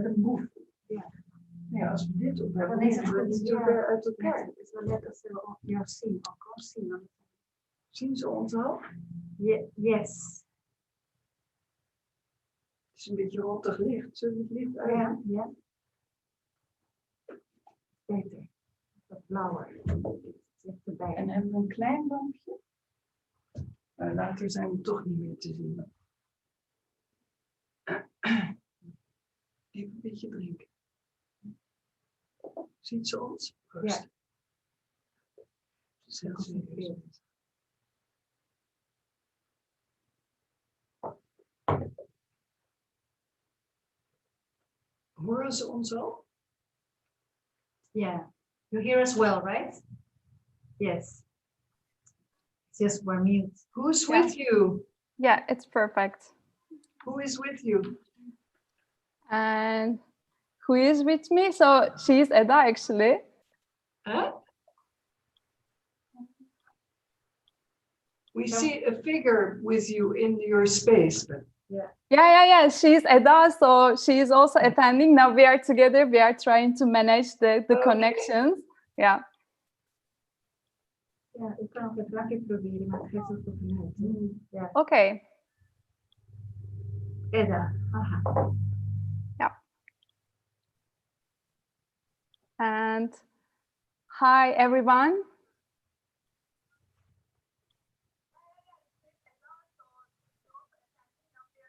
met een boef. Ja. Ja, als we dit op hebben, Dan is het moeten we goed. natuurlijk weer uit elkaar. Het is wel net als we jou zien, elkaar zien. Zien ze ons al? Yes. Het is een beetje rottig licht. Zullen we het licht uit? Ja, ja. Beter. Wat blauwer. Zit erbij. En hebben we een klein lampje? Maar later zijn we toch niet meer te zien. Even een beetje drinken. Ziet ze ons? Proost. Ja. Het is heel serieus. Horen ze ons al? Yeah. You hear us well, right? Yes. It's just we're mute. Who's with you? Yeah, it's perfect. Who is with you? And who is with me? So she's Eda actually. Huh? We see a figure with you in your space, but Yeah. She's Eda, so she is also attending. Now we are together. We are trying to manage the connections. Yeah. Ja, ik kan ook het lakje proberen, maar het geeft ook vanuit. Ja. Okay. Eda. Aha. Yeah. And hi everyone.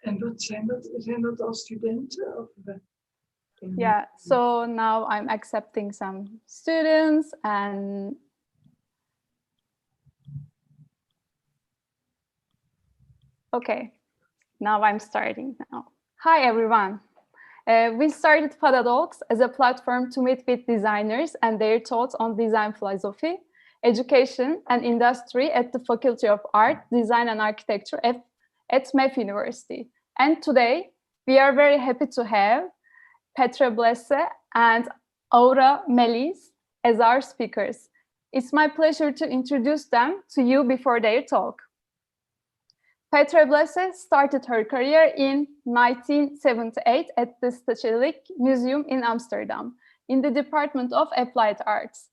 en wat zijn dat? Zijn dat al studenten? Of, Yeah, so now I'm accepting some students and okay, now I'm starting now. Hi everyone. We started FADA Talks as a platform to meet with designers and their thoughts on design philosophy, education and industry at the Faculty of Art, Design and Architecture at MEF University. And today we are very happy to have Petra Blaisse and Aura Melis as our speakers. It's my pleasure to introduce them to you before their talk. Petra Blaisse started her career in 1978 at the Stedelijk Museum in Amsterdam in the Department of Applied Arts.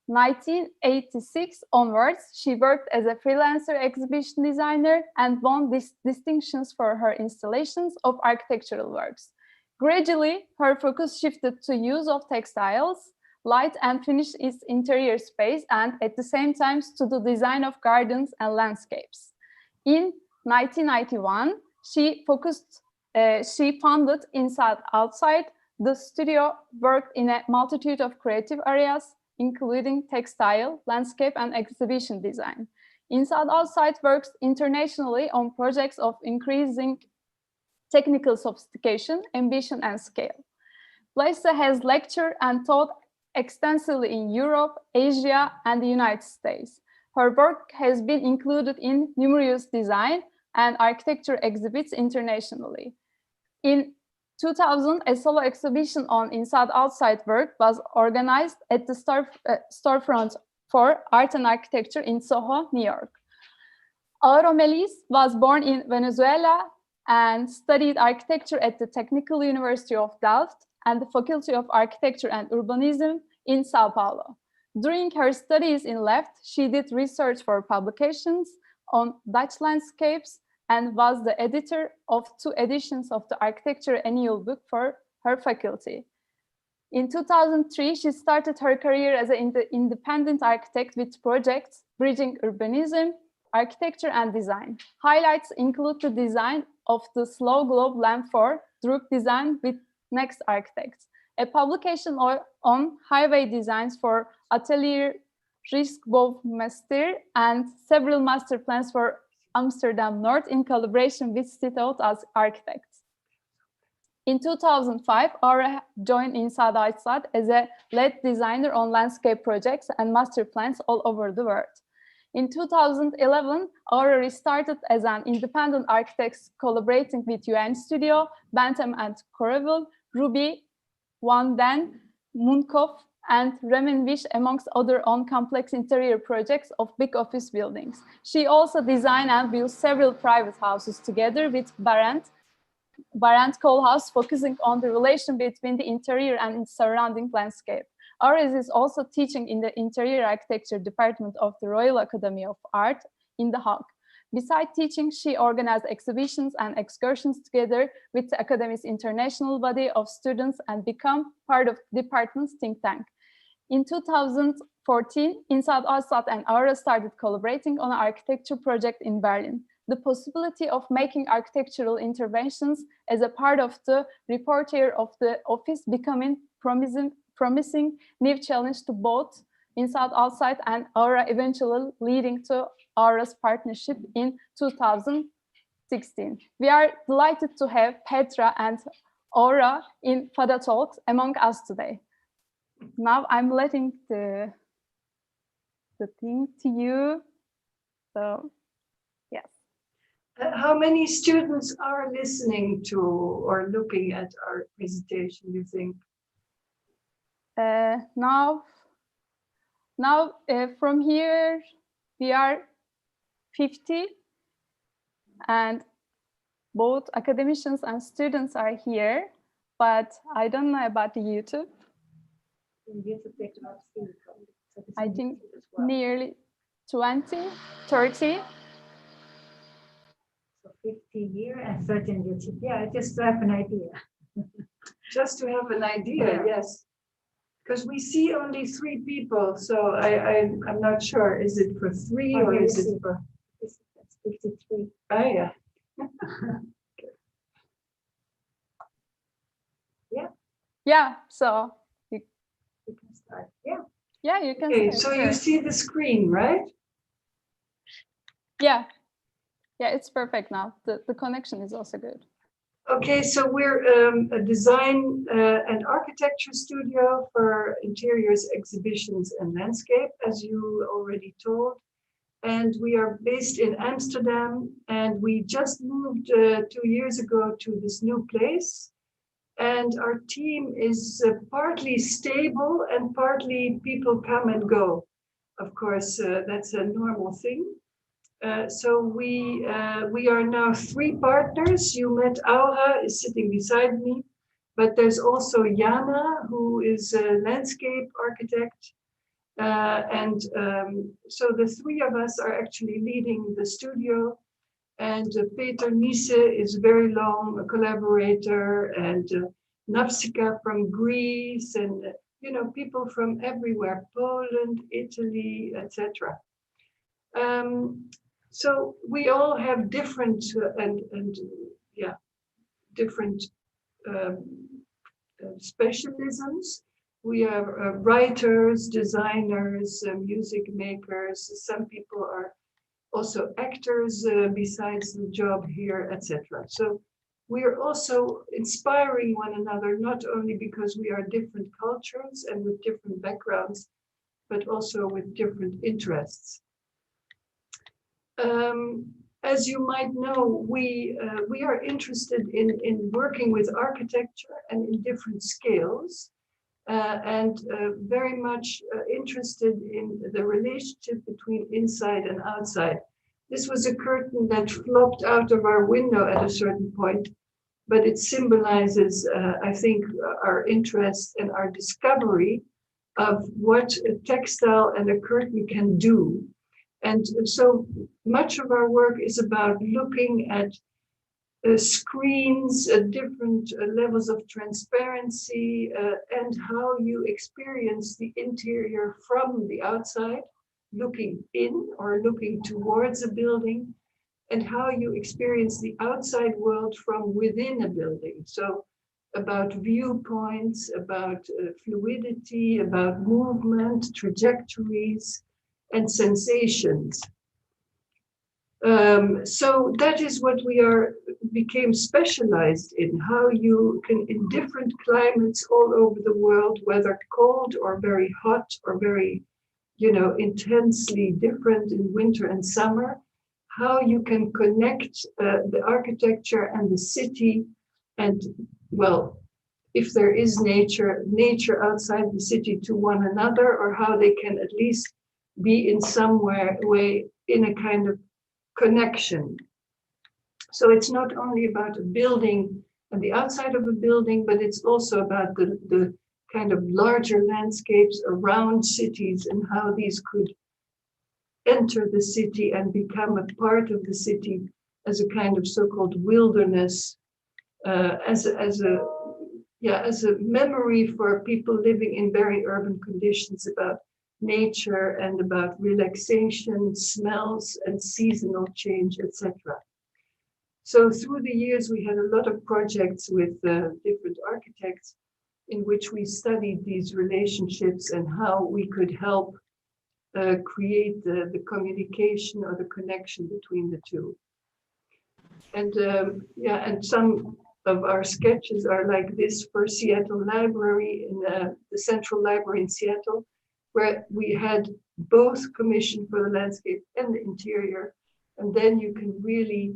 1986 onwards, she worked as a freelancer exhibition designer and won distinctions for her installations of architectural works. Gradually, her focus shifted to use of textiles, light and finish its interior space, and at the same time to the design of gardens and landscapes. In 1991, she founded Inside Outside. The studio worked in a multitude of creative areas, including textile, landscape, and exhibition design. Inside Outside works internationally on projects of increasing technical sophistication, ambition, and scale. Blaisse has lectured and taught extensively in Europe, Asia, and the United States. Her work has been included in numerous design and architecture exhibits internationally. In 2000, a solo exhibition on Inside Outside work was organized at the storefront for art and architecture in Soho, New York. Aura Melis was born in Venezuela and studied architecture at the Technical University of Delft and the Faculty of Architecture and Urbanism in Sao Paulo. During her studies in Delft, she did research for publications on Dutch landscapes and was the editor of 2 editions of the Architecture Annual Book for her faculty. In 2003, she started her career as an independent architect with projects bridging urbanism, architecture, and design. Highlights include the design of the slow globe lamp for Druk Design with Next Architects, a publication on highway designs for Atelier Rijksbouwmeester, and several master plans for Amsterdam North in collaboration with Stithout as architects. In 2005, Aura joined Inside Outside as a lead designer on landscape projects and master plans all over the world. In 2011, Aura restarted as an independent architect collaborating with UN Studio, Bentham and Correville, Ruby, Van Den, Munkhoff, and Remenwisch, amongst other on complex interior projects of big office buildings. She also designed and built several private houses together with Barent Barent Koolhaas, focusing on the relation between the interior and its surrounding landscape. Auris is also teaching in the Interior Architecture Department of the Royal Academy of Art in The Hague. Besides teaching, she organized exhibitions and excursions together with the Academy's international body of students and become part of the department's think tank. In 2014, Inside Outside and Aura started collaborating on an architecture project in Berlin. The possibility of making architectural interventions as a part of the repertoire of the office becoming promising new challenge to both Inside Outside and Aura, eventually leading to Aura's partnership in 2016. We are delighted to have Petra and Aura in FADA Talks among us today. Now I'm letting the thing to you. So, yes. How many students are listening to or looking at our presentation, you think? Now from here, we are 50, and both academicians and students are here, but I don't know about the YouTube. I think nearly 20, 30. So 50 here and 30 on YouTube. Yeah, just to have an idea. Just to have an idea, yes. Because we see only 3 people, so I'm not sure. Is it for 3 or is it for? That's 53. Oh yeah. Yeah. Yeah. So you can start. Yeah. Yeah, you can. Okay, start, so sure. you see the screen, right? Yeah. Yeah, it's perfect now. The connection is also good. Okay, so we're a design and architecture studio for interiors, exhibitions, and landscape, as you already told. And we are based in Amsterdam, and we just moved 2 years ago to this new place. And our team is partly stable and partly people come and go. Of course, that's a normal thing. So we are now 3 partners. You met Aura, is sitting beside me, but there's also Jana, who is a landscape architect. So the 3 of us are actually leading the studio. And Peter Nisse is very long a collaborator, and Napsika from Greece, and people from everywhere, Poland, Italy, etc. So we all have different different specialisms. We are writers, designers, music makers. Some people are also actors besides the job here, etc. So we are also inspiring one another, not only because we are different cultures and with different backgrounds, but also with different interests. As you might know, we are interested in working with architecture and in different scales, and very much interested in the relationship between inside and outside. This was a curtain that flopped out of our window at a certain point, but it symbolizes, I think, our interest and our discovery of what a textile and a curtain can do. And so much of our work is about looking at screens, different levels of transparency, and how you experience the interior from the outside, looking in or looking towards a building, and how you experience the outside world from within a building. So about viewpoints, about fluidity, about movement, trajectories, and sensations. So that is what we became specialized in, how you can, in different climates all over the world, whether cold or very hot or very, intensely different in winter and summer, how you can connect the architecture and the city, and, well, if there is nature outside the city to one another, or how they can at least be in some way in a kind of connection. So it's not only about a building and the outside of a building, but it's also about the kind of larger landscapes around cities and how these could enter the city and become a part of the city as a kind of so-called wilderness, as a memory for people living in very urban conditions about nature and about relaxation, smells, and seasonal change, etc. So through the years, we had a lot of projects with different architects in which we studied these relationships and how we could help create the communication or the connection between the two. And and some of our sketches are like this for Seattle Library, in the Central Library in Seattle, where we had both commissioned for the landscape and the interior. And then you can really,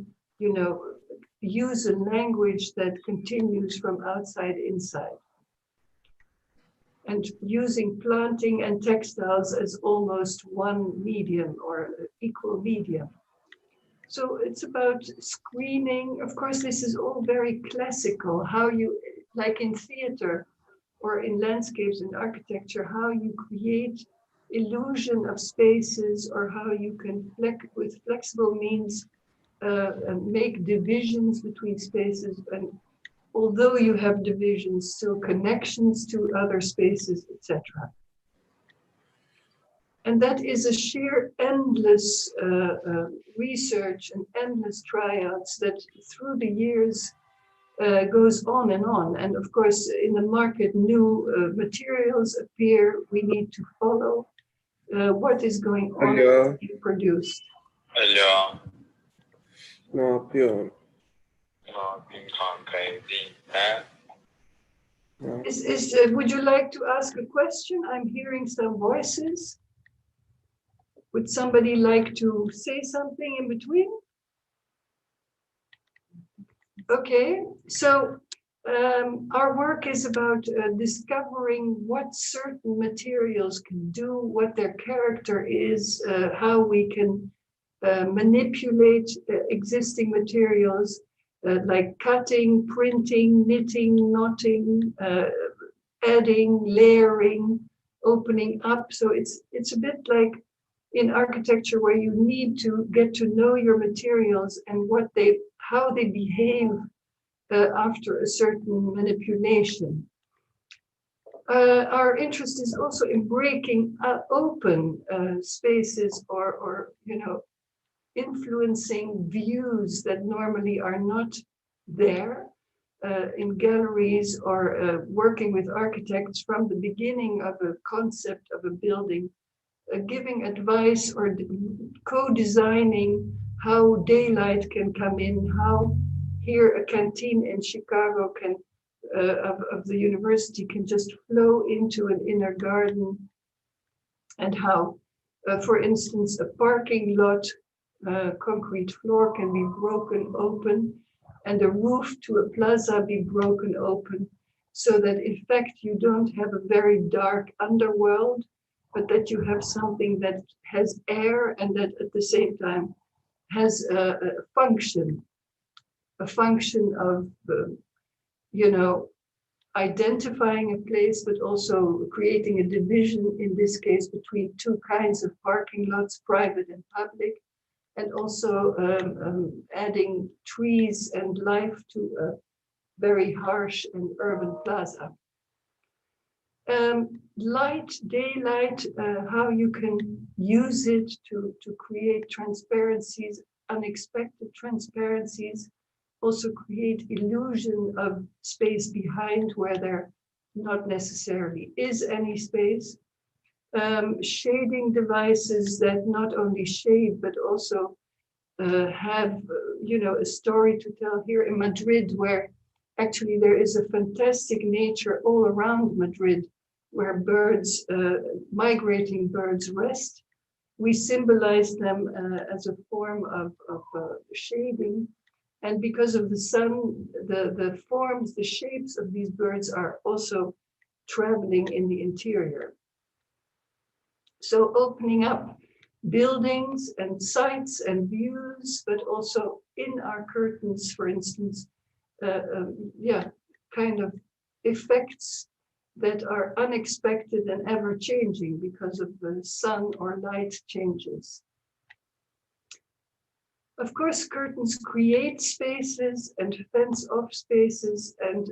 use a language that continues from outside inside. And using planting and textiles as almost one medium or equal medium. So it's about screening. Of course, this is all very classical, how you, like in theater or in landscapes and architecture, how you create illusion of spaces, or how you can, with flexible means, make divisions between spaces, and although you have divisions, still connections to other spaces, etc. And that is a sheer endless research and endless tryouts that through the years goes on and on. And of course, in the market, new materials appear. We need to follow what is going on and being produced. Hello. Ne yapıyor? Would you like to ask a question? I'm hearing some voices. Would somebody like to say something in between? Okay, so our work is about discovering what certain materials can do, what their character is, how we can manipulate existing materials, like cutting, printing, knitting, knotting, adding, layering, opening up. So it's a bit like in architecture, where you need to get to know your materials and how they behave after a certain manipulation. Our interest is also in breaking open spaces or influencing views that normally are not there in galleries, or working with architects from the beginning of a concept of a building, giving advice or co-designing how daylight can come in, how here a canteen in Chicago can of the university can just flow into an inner garden, and how, for instance, a parking lot concrete floor can be broken open, and the roof to a plaza be broken open, so that in fact you don't have a very dark underworld, but that you have something that has air and that at the same time has a function of, identifying a place, but also creating a division, in this case, between two kinds of parking lots, private and public, and also adding trees and life to a very harsh and urban plaza. Light, daylight, how you can use it to create transparencies, unexpected transparencies, also create illusion of space behind where there not necessarily is any space. Shading devices that not only shade, but also have, a story to tell. Here in Madrid, where actually there is a fantastic nature all around Madrid, where birds, migrating birds rest. We symbolize them as a form of shading. And because of the sun, the forms, the shapes of these birds are also traveling in the interior. So opening up buildings and sites and views, but also in our curtains, for instance, yeah, kind of effects that are unexpected and ever changing because of the sun or light changes. Of course, curtains create spaces and fence off spaces, and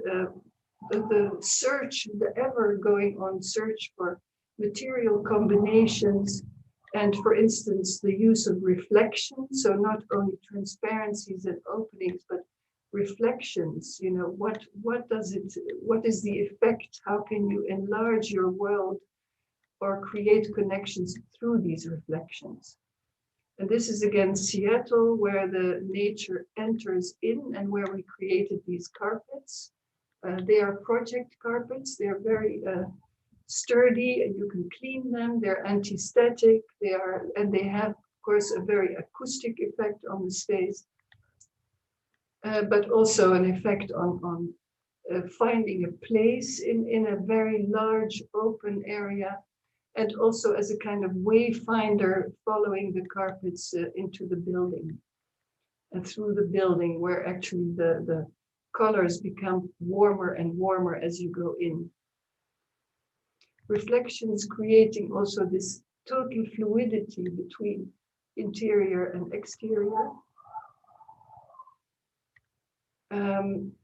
the search, the ever going on search for material combinations, and for instance, the use of reflection. So not only transparencies and openings, but reflections, you know, what is the effect? How can you enlarge your world or create connections through these reflections? And this is again Seattle, where the nature enters in and where we created these carpets. They are project carpets. They're very sturdy and you can clean them. They're anti-static. They have, of course, a very acoustic effect on the space, but also an effect on finding a place in a very large open area, and also as a kind of wayfinder following the carpets into the building and through the building, where actually the colors become warmer and warmer as you go in. Reflections creating also this total fluidity between interior and exterior.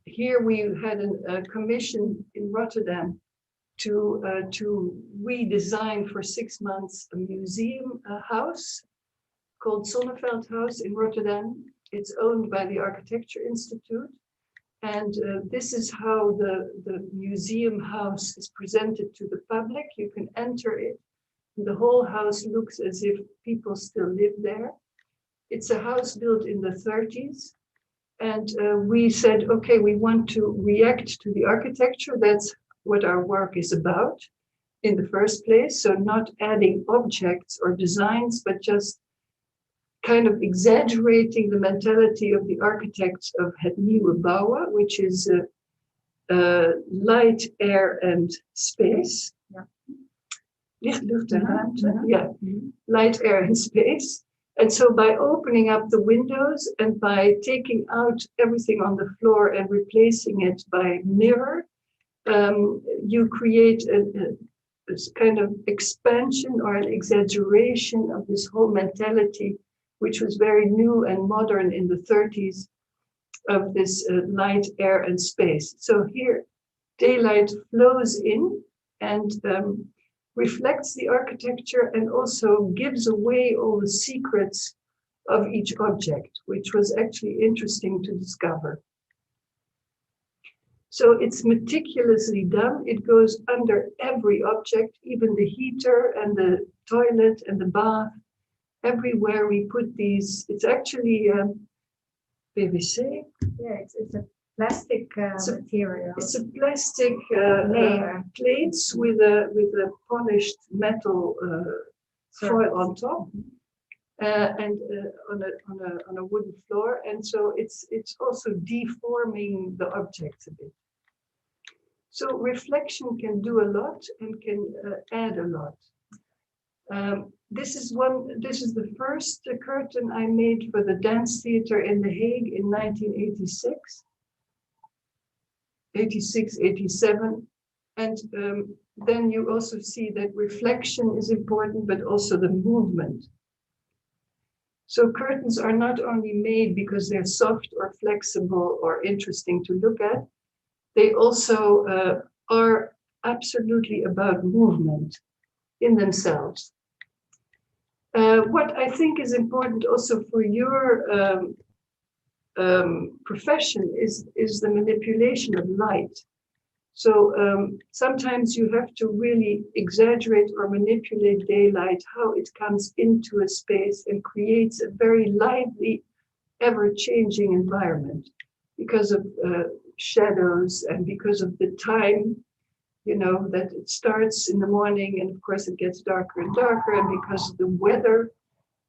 Here we had a commission in Rotterdam to redesign for 6 months a museum house called Sonneveld House in Rotterdam. It's owned by the Architecture Institute. And this is how the museum house is presented to the public. You can enter it. The whole house looks as if people still live there. It's a house built in the 30s. And we said, okay, we want to react to the architecture. That's what our work is about in the first place. So not adding objects or designs, but just kind of exaggerating the mentality of the architects of het nieuwe bouwen, which is light, air, and space. Yeah. Licht, lucht en ruimte. Yeah. Light, air, and space. And so by opening up the windows and by taking out everything on the floor and replacing it by mirror, you create this kind of expansion or an exaggeration of this whole mentality, which was very new and modern in the 30s, of this light, air, and space. So here, daylight flows in and reflects the architecture and also gives away all the secrets of each object, which was actually interesting to discover. So it's meticulously done. It goes under every object, even the heater and the toilet and the bath. Everywhere we put these, it's actually PVC. Yeah, it's a plastic material. It's a plastic layer, plates with a polished metal foil on top, and on a wooden floor, and so it's also deforming the objects a bit. So reflection can do a lot and can add a lot. This is the first curtain I made for the dance theater in The Hague in 1986. 86, 87. And then you also see that reflection is important, but also the movement. So curtains are not only made because they're soft or flexible or interesting to look at, they also are absolutely about movement in themselves. What I think is important also for your profession is the manipulation of light. So sometimes you have to really exaggerate or manipulate daylight, how it comes into a space and creates a very lively, ever-changing environment because of shadows and because of the time, you know, that it starts in the morning and of course it gets darker and darker, and because of the weather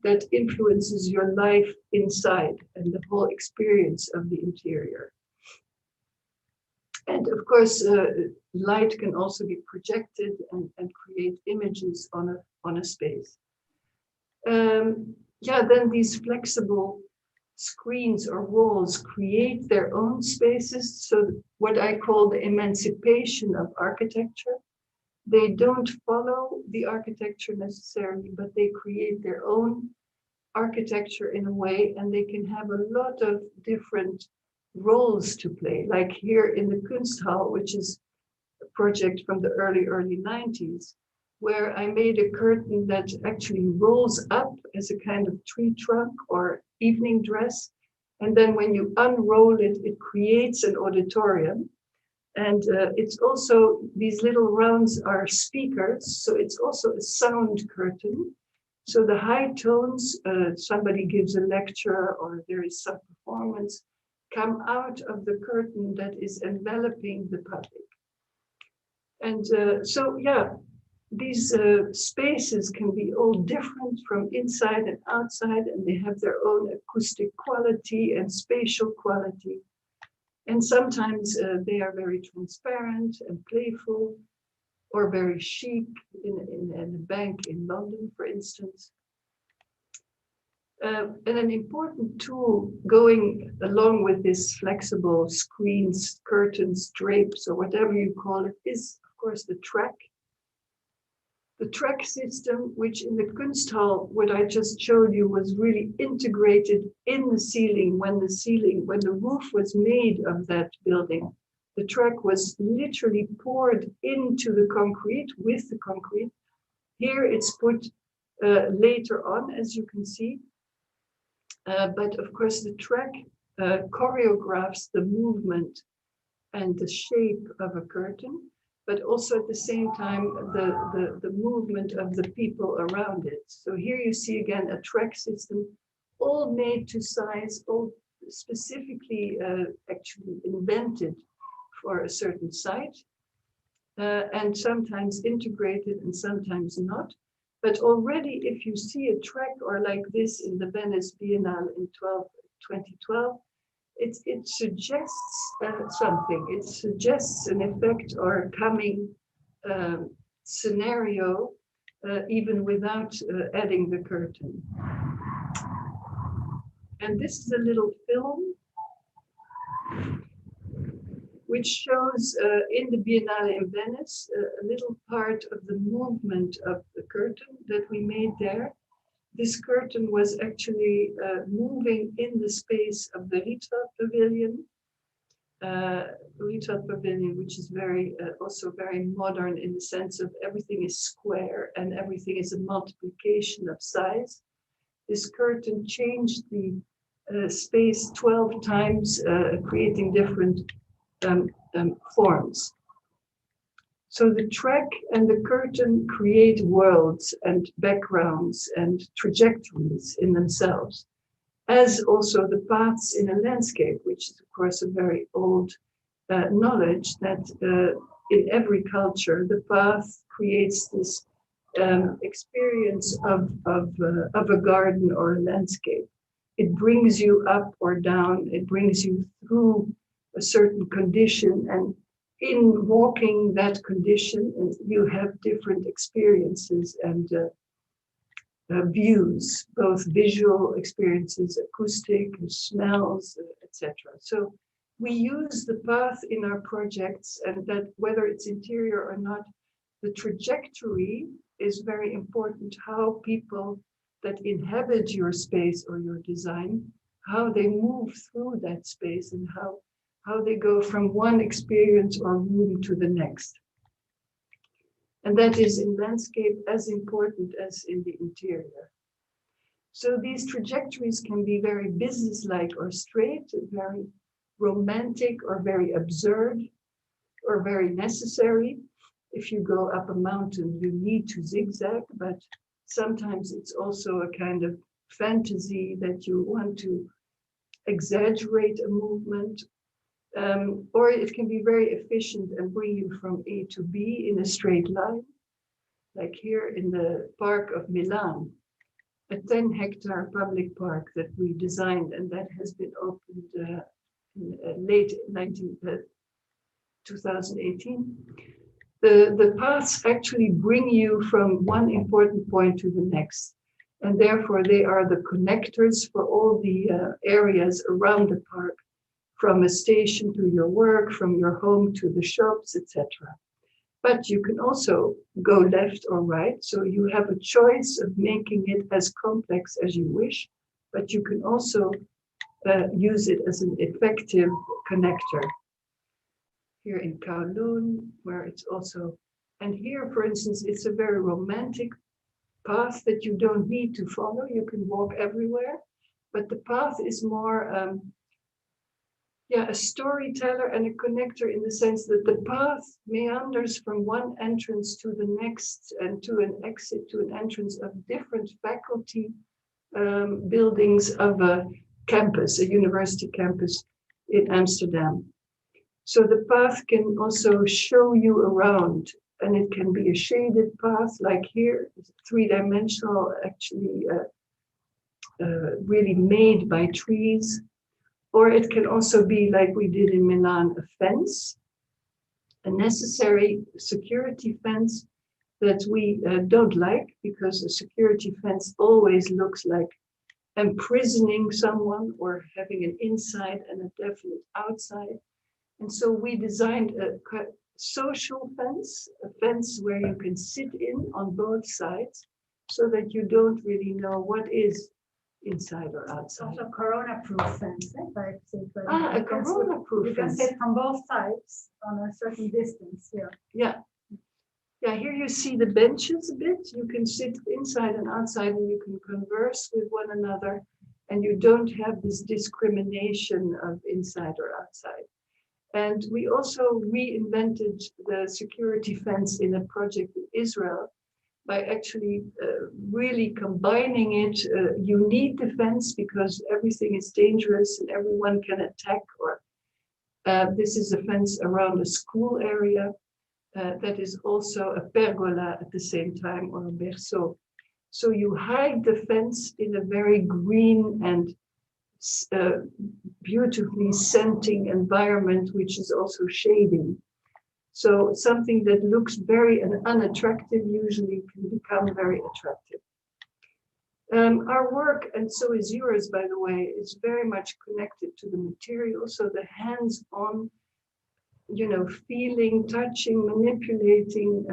that influences your life inside and the whole experience of the interior. And of course, light can also be projected and create images on a space. Yeah, then these flexible screens or walls create their own spaces. So what I call the emancipation of architecture. They don't follow the architecture necessarily, but they create their own architecture in a way, and they can have a lot of different roles to play. Like here in the Kunsthal, which is a project from the early 90s, where I made a curtain that actually rolls up as a kind of tree trunk or evening dress. And then when you unroll it, it creates an auditorium. And it's also, these little rounds are speakers, so it's also a sound curtain. So the high tones, somebody gives a lecture or there is some performance, come out of the curtain that is enveloping the public. And so, yeah, these spaces can be all different from inside and outside, and they have their own acoustic quality and spatial quality. And sometimes they are very transparent and playful, or very chic in a bank in London, for instance. And an important tool going along with this flexible screens, curtains, drapes, or whatever you call it, is, of course, the track. The track system, which in the Kunsthal, what I just showed you, was really integrated in the ceiling when the roof was made of that building. The track was literally poured into the concrete with the concrete. Here it's put later on, as you can see. But of course, the track choreographs the movement and the shape of a curtain, but also at the same time, the movement of the people around it. So here you see again a track system, all made to size, all specifically actually invented for a certain site, and sometimes integrated and sometimes not. But already if you see a track or like this in the Venice Biennale in 2012, it suggests something. It suggests an effect or coming scenario, even without adding the curtain. And this is a little film which shows in the Biennale in Venice a little part of the movement of the curtain that we made there. This curtain was actually moving in the space of the Rietveld Pavilion. Rietveld Pavilion, which is also very modern in the sense of everything is square and everything is a multiplication of size. This curtain changed the space 12 times, creating different forms. So the track and the curtain create worlds and backgrounds and trajectories in themselves, as also the paths in a landscape, which is of course a very old knowledge that in every culture, the path creates this experience of a garden or a landscape. It brings you up or down, it brings you through a certain condition, and in walking that condition, you have different experiences and views, both visual experiences, acoustic, smells, etc. So we use the path in our projects, and that whether it's interior or not, the trajectory is very important. How people that inhabit your space or your design, how they move through that space and how they go from one experience or room to the next. And that is in landscape as important as in the interior. So these trajectories can be very businesslike or straight, very romantic or very absurd or very necessary. If you go up a mountain, you need to zigzag, but sometimes it's also a kind of fantasy that you want to exaggerate a movement. Or it can be very efficient and bring you from A to B in a straight line, like here in the park of Milan, a 10-hectare public park that we designed, and that has been opened in late 2018. The paths actually bring you from one important point to the next. And therefore they are the connectors for all the areas around the park, from a station to your work, from your home to the shops, etc. But you can also go left or right, so you have a choice of making it as complex as you wish, but you can also use it as an effective connector. Here in Kowloon, where it's also, and here, for instance, it's a very romantic path that you don't need to follow. You can walk everywhere, but the path is more, a storyteller and a connector, in the sense that the path meanders from one entrance to the next and to an exit, to an entrance of different faculty buildings of a campus, a university campus in Amsterdam. So the path can also show you around, and it can be a shaded path, like here, three-dimensional, actually really made by trees. Or it can also be, like we did in Milan, a fence, a necessary security fence that we don't like, because a security fence always looks like imprisoning someone or having an inside and a definite outside. And so we designed a social fence, a fence where you can sit in on both sides, so that you don't really know what is inside or outside. Also corona-proof fence, a corona-proof You can fence. sit from both sides on a certain distance here. Yeah. Yeah, here you see the benches a bit. You can sit inside and outside, and you can converse with one another, and you don't have this discrimination of inside or outside. And we also reinvented the security fence in a project in Israel by actually really combining it. You need the fence because everything is dangerous and everyone can attack. Or this is a fence around a school area that is also a pergola at the same time, or a berceau. So you hide the fence in a very green and beautifully scenting environment, which is also shading. So something that looks very unattractive usually can become very attractive. Our work, and so is yours, by the way, is very much connected to the material. So the hands-on, feeling, touching, manipulating,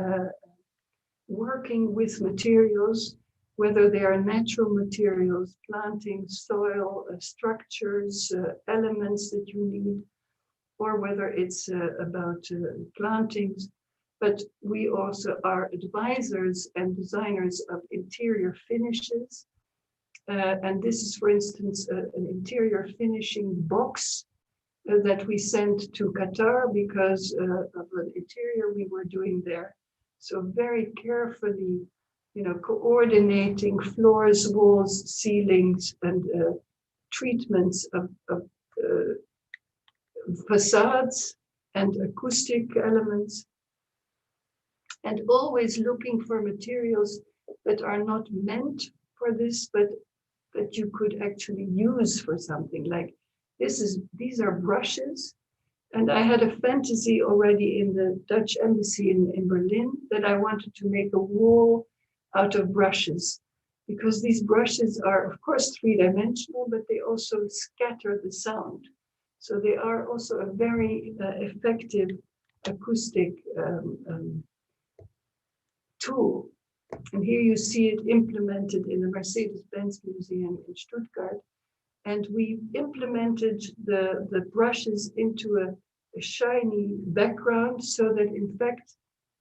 working with materials, whether they are natural materials, planting, soil, structures, elements that you need, or whether it's about plantings. But we also are advisors and designers of interior finishes. And this is, for instance, an interior finishing box that we sent to Qatar because of an interior we were doing there. So very carefully, coordinating floors, walls, ceilings, and treatments of facades and acoustic elements, and always looking for materials that are not meant for this, but that you could actually use for something. Like these are brushes, and I had a fantasy already in the Dutch embassy in Berlin that I wanted to make a wall out of brushes, because these brushes are, of course, three-dimensional, but they also scatter the sound. So they are also a very effective acoustic tool. And here you see it implemented in the Mercedes-Benz Museum in Stuttgart. And we implemented the brushes into a shiny background, so that in fact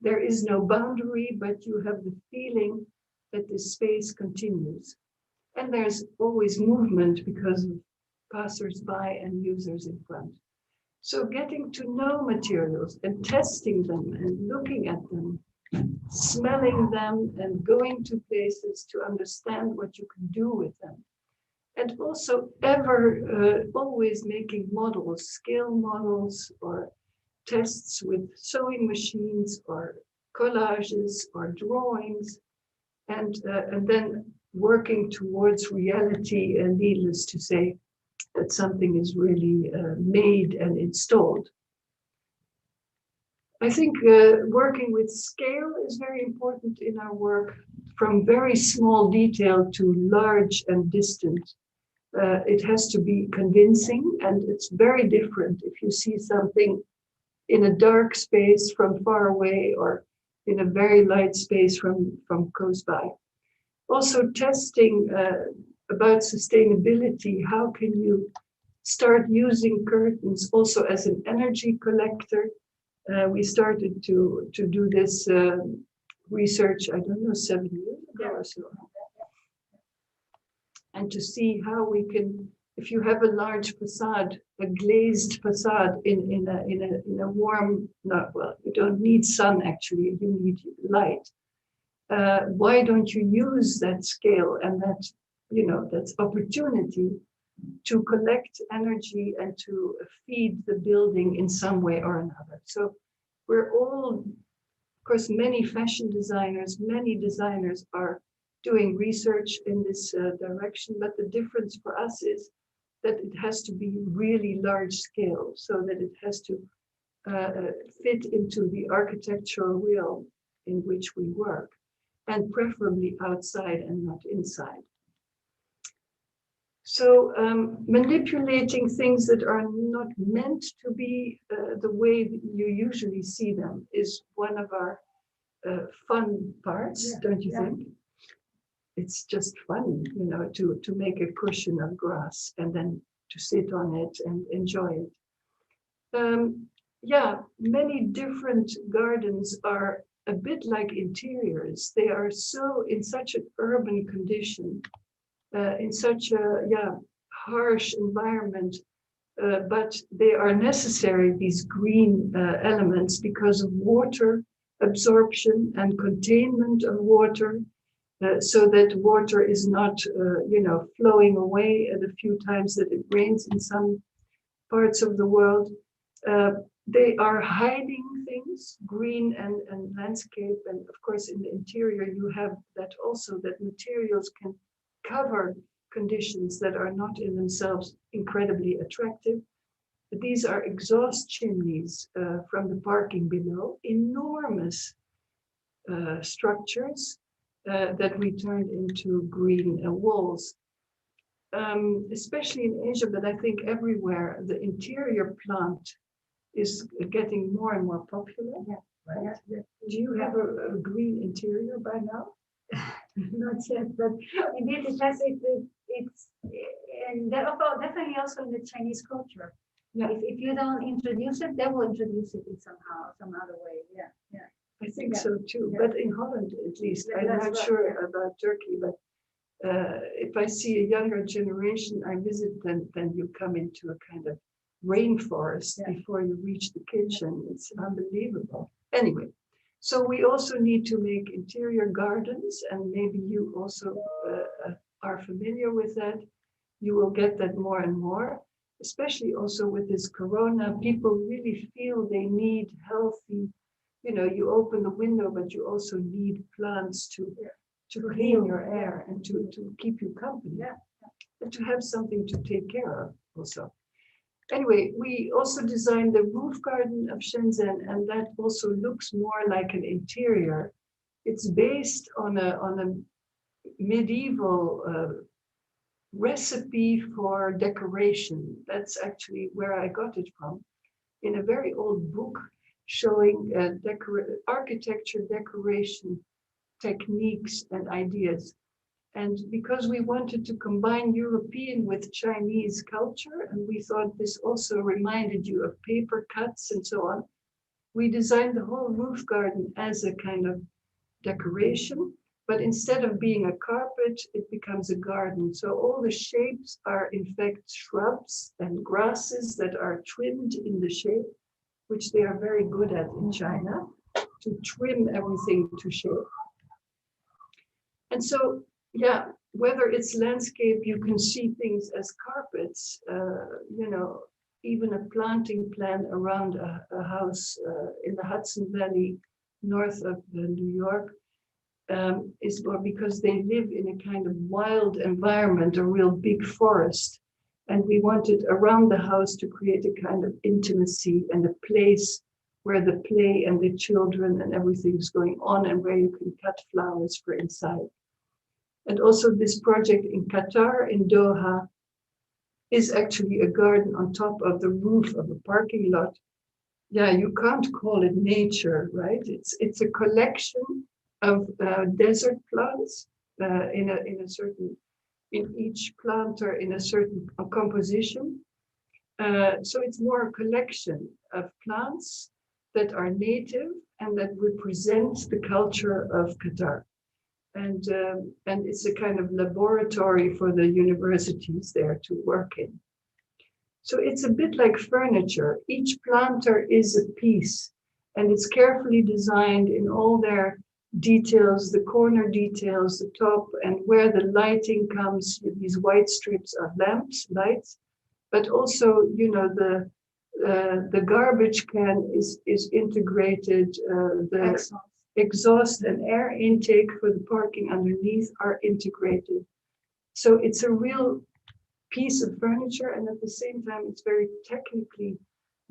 there is no boundary, but you have the feeling that the space continues. And there's always movement because of passers-by and users in front. So getting to know materials and testing them and looking at them, smelling them, and going to places to understand what you can do with them. And also always making models, scale models, or tests with sewing machines, or collages, or drawings, and then working towards reality, and needless to say, that something is really made and installed. I think working with scale is very important in our work from very small detail to large and distant. It has to be convincing, and it's very different if you see something in a dark space from far away or in a very light space from close by. Also testing about sustainability, how can you start using curtains also as an energy collector? We started to do this research, I don't know, 7 years ago or so. And to see how we can, if you have a large facade, a glazed facade in a warm, not well, you don't need sun actually, you need light. Why don't you use that scale and that, you know, that's opportunity to collect energy and to feed the building in some way or another? So we're all, of course, many fashion designers, many designers are doing research in this direction, but the difference for us is that it has to be really large scale, so that it has to fit into the architectural realm in which we work, and preferably outside and not inside. So manipulating things that are not meant to be the way that you usually see them is one of our fun parts, don't you think? It's just fun, you know, to make a cushion of grass and then to sit on it and enjoy it. Yeah, many different gardens are a bit like interiors. They are so in such an urban condition, in such a harsh environment, but they are necessary, these green elements, because of water absorption and containment of water. So that water is not, flowing away at a few times that it rains in some parts of the world. They are hiding things, green and landscape. And of course, in the interior, you have that also, that materials can cover conditions that are not in themselves incredibly attractive. But these are exhaust chimneys from the parking below, enormous structures. That we turned into green walls, especially in Asia, but I think everywhere, the interior plant is getting more and more popular. Yeah. Right? Yeah. Do you have a green interior by now? Not yet, but indeed it has it's and definitely also in the Chinese culture. Yeah. If you don't introduce it, they will introduce it in some other way. Yeah. I think so too, but in Holland at least. I'm not sure about Turkey, but if I see a younger generation I visit, then you come into a kind of rainforest before you reach the kitchen. It's unbelievable. Anyway, so we also need to make interior gardens, and maybe you also are familiar with that. You will get that more and more, especially also with this corona. People really feel they need healthy, you open the window, but you also need plants to clean your air and to keep you company, and to have something to take care of also. Anyway, we also designed the roof garden of Shenzhen, and that also looks more like an interior. It's based on a medieval recipe for decoration. That's actually where I got it from, in a very old book showing architecture decoration techniques and ideas. And because we wanted to combine European with Chinese culture, and we thought this also reminded you of paper cuts and so on, we designed the whole roof garden as a kind of decoration, but instead of being a carpet, it becomes a garden. So all the shapes are in fact shrubs and grasses that are trimmed in the shape, which they are very good at in China, to trim everything to shape. And so, whether it's landscape, you can see things as carpets, even a planting plan around a house in the Hudson Valley, north of New York, is because they live in a kind of wild environment, a real big forest. And we wanted around the house to create a kind of intimacy and a place where the play and the children and everything is going on, and where you can cut flowers for inside. And also this project in Qatar, in Doha, is actually a garden on top of the roof of a parking lot. Yeah, you can't call it nature, right? It's a collection of desert plants in each planter in a certain composition. So it's more a collection of plants that are native and that represent the culture of Qatar. And it's a kind of laboratory for the universities there to work in. So it's a bit like furniture. Each planter is a piece, and it's carefully designed in all their details, the corner details, the top, and where the lighting comes. These white strips are lamps, lights, but also, you know, the garbage can is integrated. The exhaust and air intake for the parking underneath are integrated. So it's a real piece of furniture, and at the same time it's very technically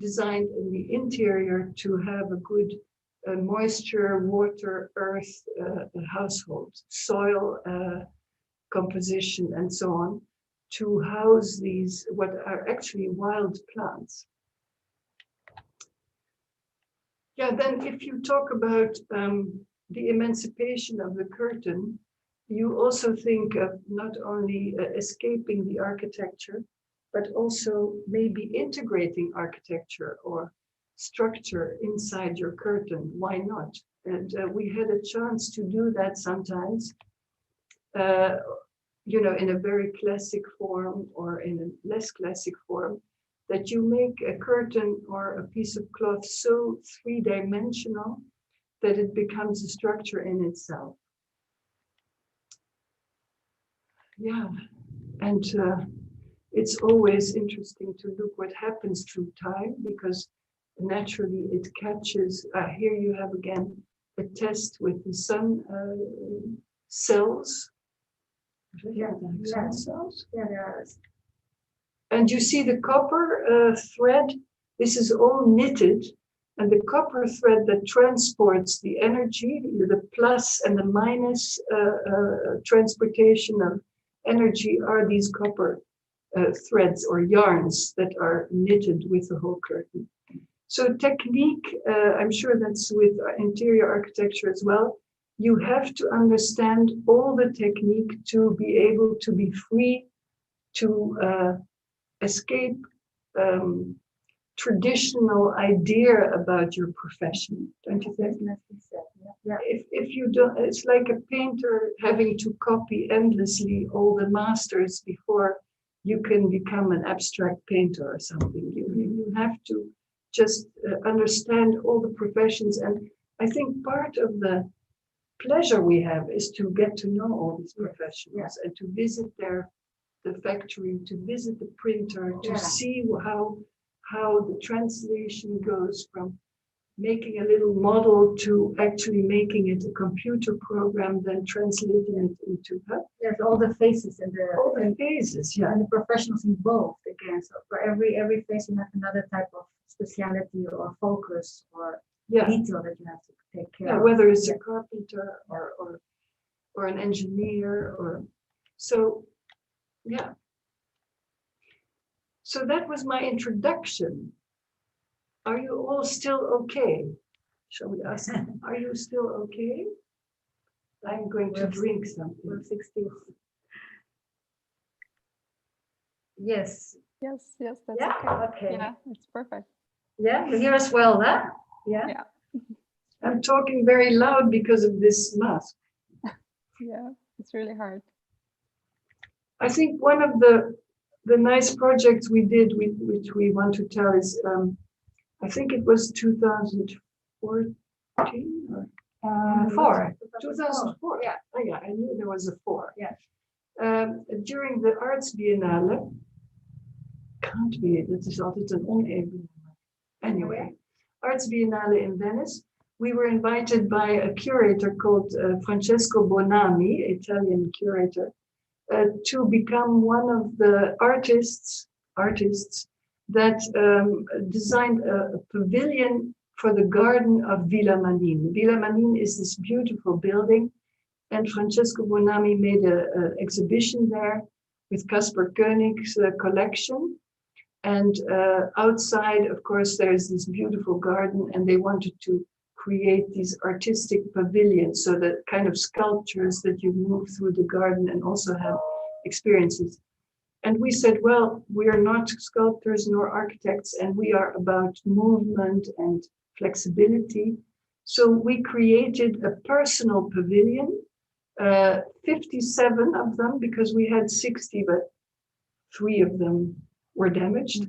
designed in the interior to have a good moisture, water, earth, household, soil composition, and so on, to house these what are actually wild plants. Yeah, then if you talk about the emancipation of the curtain, you also think of not only escaping the architecture, but also maybe integrating architecture or structure inside your curtain. Why not? And we had a chance to do that sometimes, you know, in a very classic form or in a less classic form, that you make a curtain or a piece of cloth so three-dimensional that it becomes a structure in itself. Yeah, and it's always interesting to look what happens through time, because naturally it catches. Here you have again a test with the sun cells. Yeah, Sun cells. yeah, there is. And you see the copper thread. This is all knitted, and the copper thread that transports the energy, the plus and the minus transportation of energy, are these copper threads or yarns that are knitted with the whole curtain. So technique, I'm sure that's with interior architecture as well. You have to understand all the technique to be able to be free to escape traditional idea about your profession, don't you think? Yeah. If you don't, it's like a painter having to copy endlessly all the masters before you can become an abstract painter or something. You have to just understand all the professions. And I think part of the pleasure we have is to get to know all these professionals and to visit the factory, to visit the printer, to see how the translation goes from making a little model to actually making it a computer program, then translating it into There's all the phases and all the phases, and the professionals involved again. So for every phase you have another type of speciality or focus or detail that you have to take care of. Whether it's a carpenter or an engineer or so. Yeah. So that was my introduction. Are you all still okay? Shall we ask? Are you still okay? I'm going to drink something. 60. Yes. Yes, that's okay. Yeah, it's perfect. Yeah, you hear us well, huh? Yeah. I'm talking very loud because of this mask. Yeah, it's really hard. I think one of the nice projects we did, which we want to tell, is I think it was 2014 or 4. 2004. Yeah. Oh, yeah, I knew there was a 4. Yeah. During the Arts Biennale, can't be, it is altijd an oneven. Anyway, Arts Biennale in Venice, we were invited by a curator called Francesco Bonami, Italian curator, to become one of the artists that designed a pavilion for the garden of Villa Manin. Villa Manin is this beautiful building, and Francesco Bonami made an exhibition there with Caspar Koenig's collection. And outside, of course, there's this beautiful garden, and they wanted to create these artistic pavilions, so that kind of sculptures that you move through the garden and also have experiences. And we said, well, we are not sculptors nor architects, and we are about movement and flexibility. So we created a personal pavilion, 57 of them, because we had 60, but 3 of them were damaged.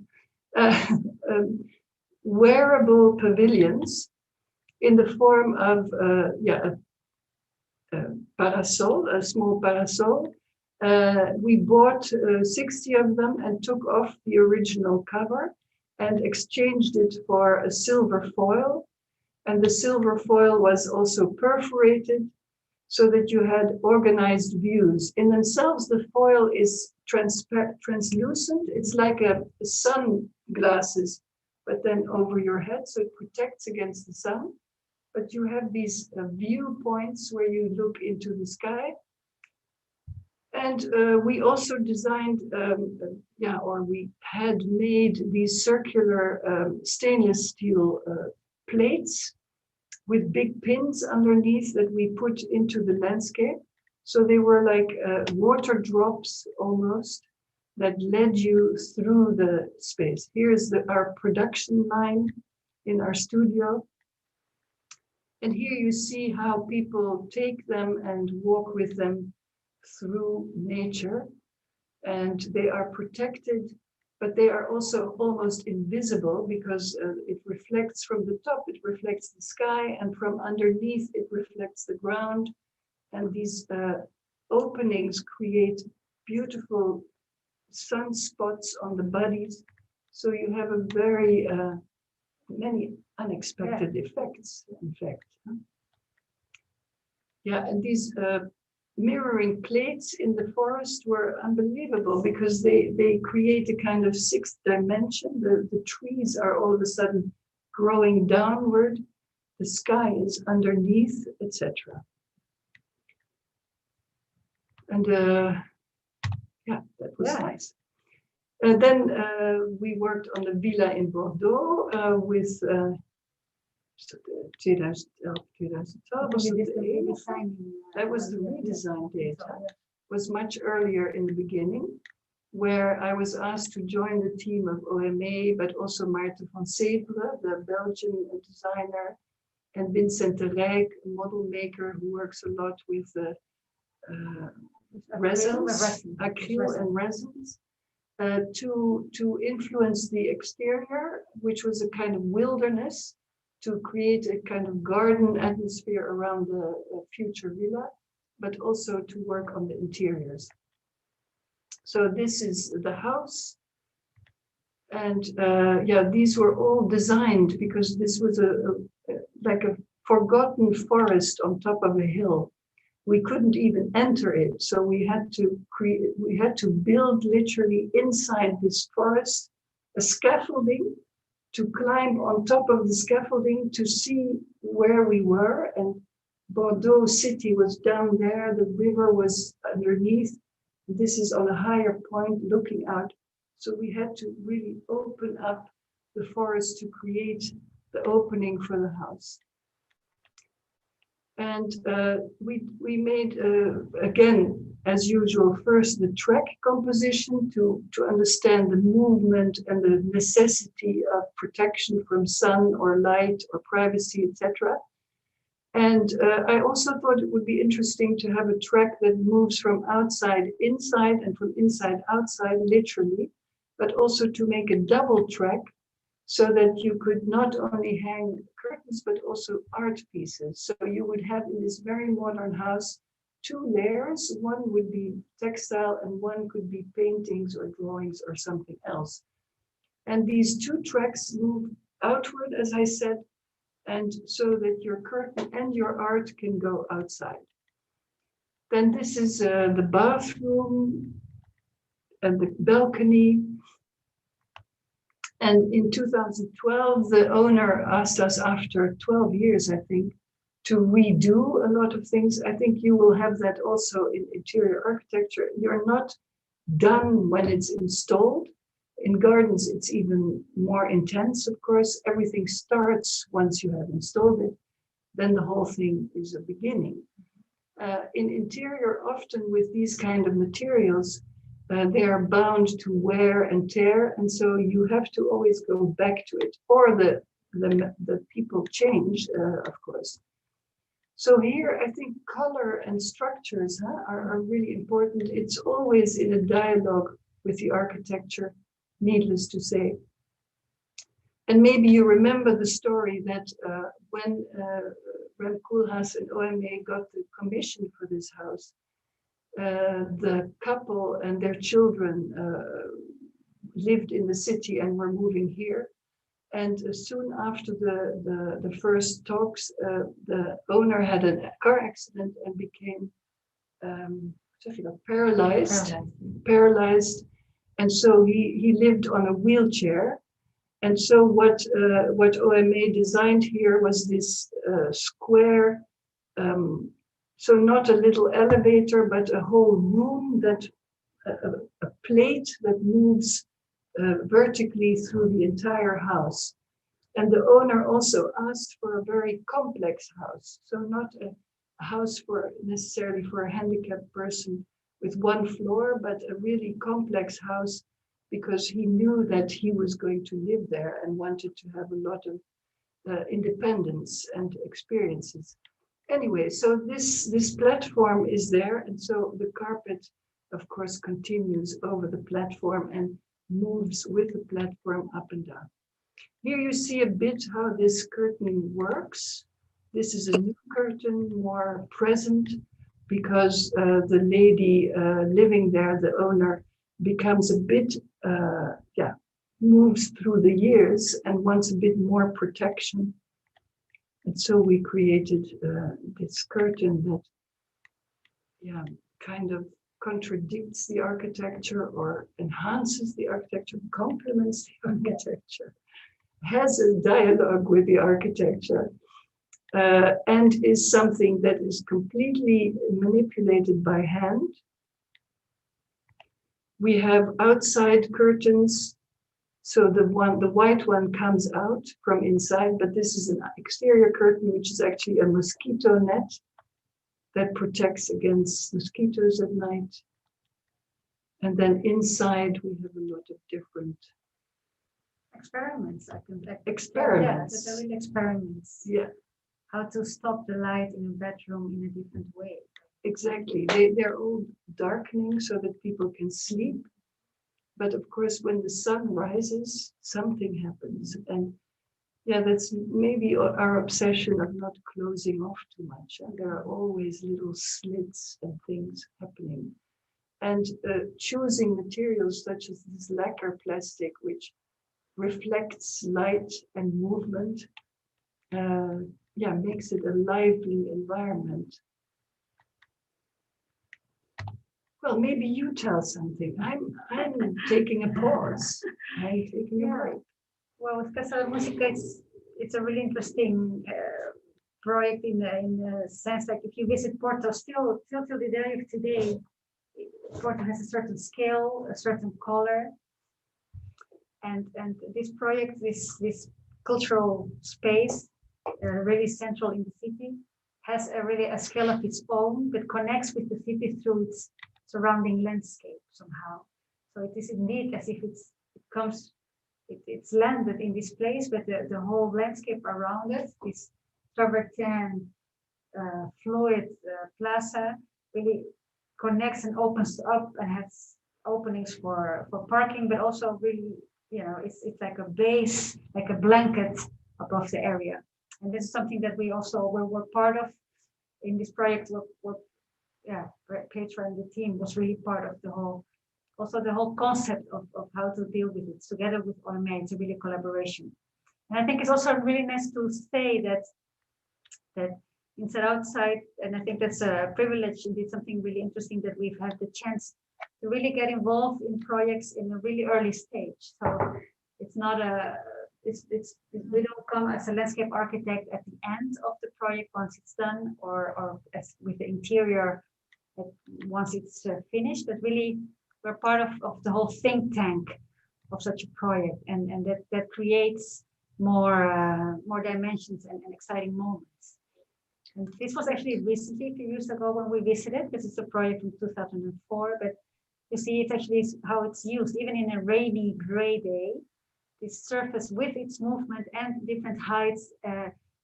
Wearable pavilions in the form of a parasol, a small parasol. We bought 60 of them and took off the original cover and exchanged it for a silver foil. And the silver foil was also perforated so that you had organized views. In themselves, the foil is translucent. It's like a sunglasses, but then over your head, so it protects against the sun. But you have these viewpoints where you look into the sky. And we also designed, we had made these circular stainless steel plates with big pins underneath that we put into the landscape. So they were like water drops almost that led you through the space. Here's our production line in our studio. And here you see how people take them and walk with them through nature, and they are protected, but they are also almost invisible because it reflects from the top, it reflects the sky, and from underneath it reflects the ground. And these openings create beautiful sunspots on the bodies. So you have a very many unexpected effects, in fact. Yeah, and these mirroring plates in the forest were unbelievable because they create a kind of 6th dimension. The trees are all of a sudden growing downward, the sky is underneath, etc. And that was nice. Then we worked on the villa in Bordeaux with 2012. That was the redesign data. It was much earlier in the beginning, where I was asked to join the team of OMA, but also Maarten van Sevelen, the Belgian designer, and Vincent de Rijk, a model maker who works a lot with resins, acryl and resins, to influence the exterior, which was a kind of wilderness, to create a kind of garden atmosphere around the future villa, but also to work on the interiors. So this is the house. And these were all designed because this was like a forgotten forest on top of a hill. We couldn't even enter it. So we had to build literally inside this forest a scaffolding to climb on top of the scaffolding to see where we were. And Bordeaux city was down there, the river was underneath. This is on a higher point looking out. So we had to really open up the forest to create the opening for the house. And we made, again, as usual, first the track composition to understand the movement and the necessity of protection from sun or light or privacy, etc. And I also thought it would be interesting to have a track that moves from outside inside and from inside outside, literally, but also to make a double track so that you could not only hang curtains, but also art pieces. So you would have in this very modern house 2 layers. One would be textile and one could be paintings or drawings or something else. And these 2 tracks move outward, as I said, and so that your curtain and your art can go outside. Then this is the bathroom and the balcony. And in 2012, the owner asked us after 12 years, I think, to redo a lot of things. I think you will have that also in interior architecture. You're not done when it's installed. In gardens, it's even more intense, of course. Everything starts once you have installed it. Then the whole thing is a beginning. In interior, often with these kind of materials, they are bound to wear and tear, and so you have to always go back to it, or the people change, of course. So here, I think color and structures are really important. It's always in a dialogue with the architecture, needless to say. And maybe you remember the story that when Rem Koolhaas and OMA got the commission for this house, the couple and their children lived in the city and were moving here. And soon after the first talks, the owner had a car accident and became paralyzed. And so he lived on a wheelchair. And so what OMA designed here was this square, so not a little elevator, but a whole room that a plate that moves vertically through the entire house. And the owner also asked for a very complex house, so not a house necessarily for a handicapped person with one floor, but a really complex house, because he knew that he was going to live there and wanted to have a lot of independence and experiences. Anyway, so this platform is there, and so the carpet, of course, continues over the platform and moves with the platform up and down. Here you see a bit how this curtain works. This is a new curtain, more present, because the lady living there, the owner, becomes a bit, moves through the years and wants a bit more protection. And so we created this curtain that, kind of contradicts the architecture or enhances the architecture, complements the architecture, has a dialogue with the architecture, and is something that is completely manipulated by hand. We have outside curtains, so the white one comes out from inside, but this is an exterior curtain, which is actually a mosquito net that protects against mosquitoes at night. And then inside we have a lot of different experiments. Experiments. Yeah, really experiments. Yeah. How to stop the light in a bedroom in a different way. Exactly. They're all darkening so that people can sleep. But of course, when the sun rises, something happens. And yeah, that's maybe our obsession of not closing off too much. And there are always little slits and things happening. And choosing materials such as this lacquer plastic, which reflects light and movement, makes it a lively environment. Well, maybe you tell something. I'm taking a pause. I'm taking a break. Well, with Casa Musica, it's a really interesting project in the sense that if you visit Porto, still till the day of today, Porto has a certain scale, a certain color, and this project, this cultural space, really central in the city, has really a scale of its own that connects with the city through its surrounding landscape somehow. So it is indeed as if it's landed in this place, but the whole landscape around it, this travertin, fluid plaza, really connects and opens up and has openings for parking, but also really, it's like a base, like a blanket above the area. And this is something that we also were part of in this project. Petra and the team was really part of the whole concept of how to deal with it together with OMA. It's a really collaboration. And I think it's also really nice to say that inside outside, and I think that's a privilege, indeed something really interesting that we've had the chance to really get involved in projects in a really early stage. So It's not a, we don't come as a landscape architect at the end of the project once it's done, or as with the interior once it's finished, but really we're part of the whole think tank of such a project, and that creates more dimensions and exciting moments. And this was actually recently, a few years ago, when we visited, because it's a project from 2004, but you see it's actually how it's used, even in a rainy, gray day. This surface with its movement and different heights,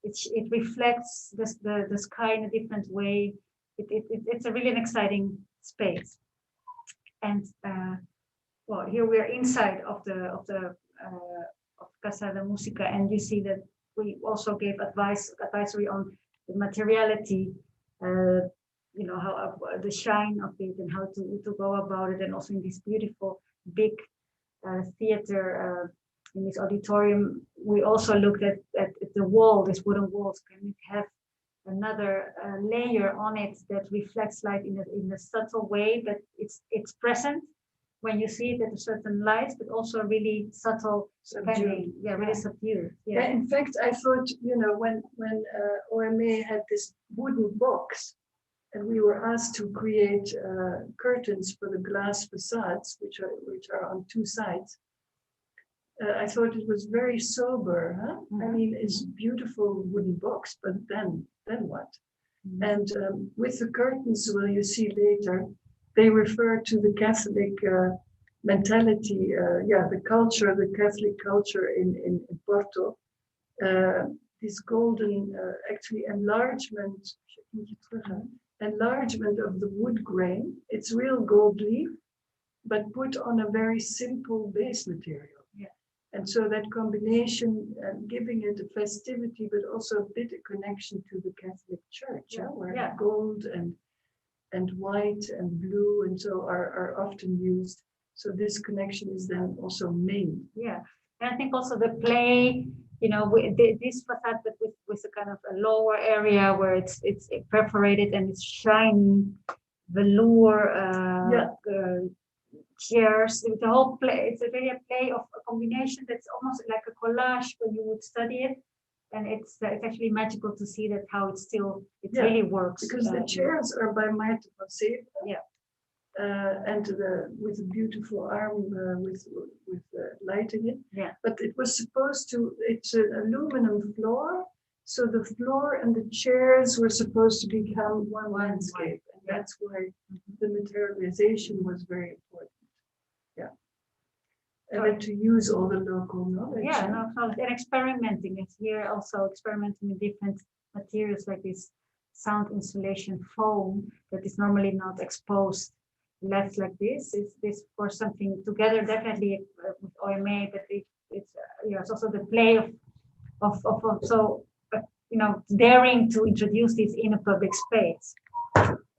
it reflects the sky in a different way. It's a really an exciting space. And well, here we are inside of Casa de Música, and you see that we also gave advisory on the materiality, you know, how the shine of it and how to go about it, and also in this beautiful big theater. In this auditorium, we also looked at the wall, these wooden walls. Can it have another layer on it that reflects light in a subtle way, but it's present when you see it at a certain light, but also really subtle, subdued. Yeah, really subdued. Yeah. Yeah, in fact, I thought, you know, when OMA had this wooden box, and we were asked to create curtains for the glass facades, which are on two sides. I thought it was very sober, huh? Mm-hmm. I mean, it's a beautiful wooden box, but then what? Mm-hmm. And with the curtains, well, you see later, they refer to the Catholic mentality, the culture, the Catholic culture in Porto. This golden, actually enlargement of the wood grain. It's real gold leaf, but put on a very simple base material. And so that combination, giving it a festivity, but also a bit of connection to the Catholic Church, where gold and white and blue and so are often used. So this connection is then also made. Yeah, and I think also the play, you know, this facade, but with a kind of a lower area where it's perforated and it's shiny, velour. Chairs, the whole play. It's really a play of a combination that's almost like a collage when you would study it, and it's actually magical to see that how it really works. Because the chairs are by Maite van Zeven. Yeah, and with a beautiful arm with lighting it. Yeah, but it was supposed to. It's an aluminum floor, so the floor and the chairs were supposed to become one landscape, and that's why the materialization was very important. And then to use all the local knowledge. Yeah, and experimenting. It's here also experimenting with different materials like this sound insulation foam that is normally not exposed, left like this. Is this for something together definitely with OMA, but it's also the play of you know, daring to introduce this in a public space.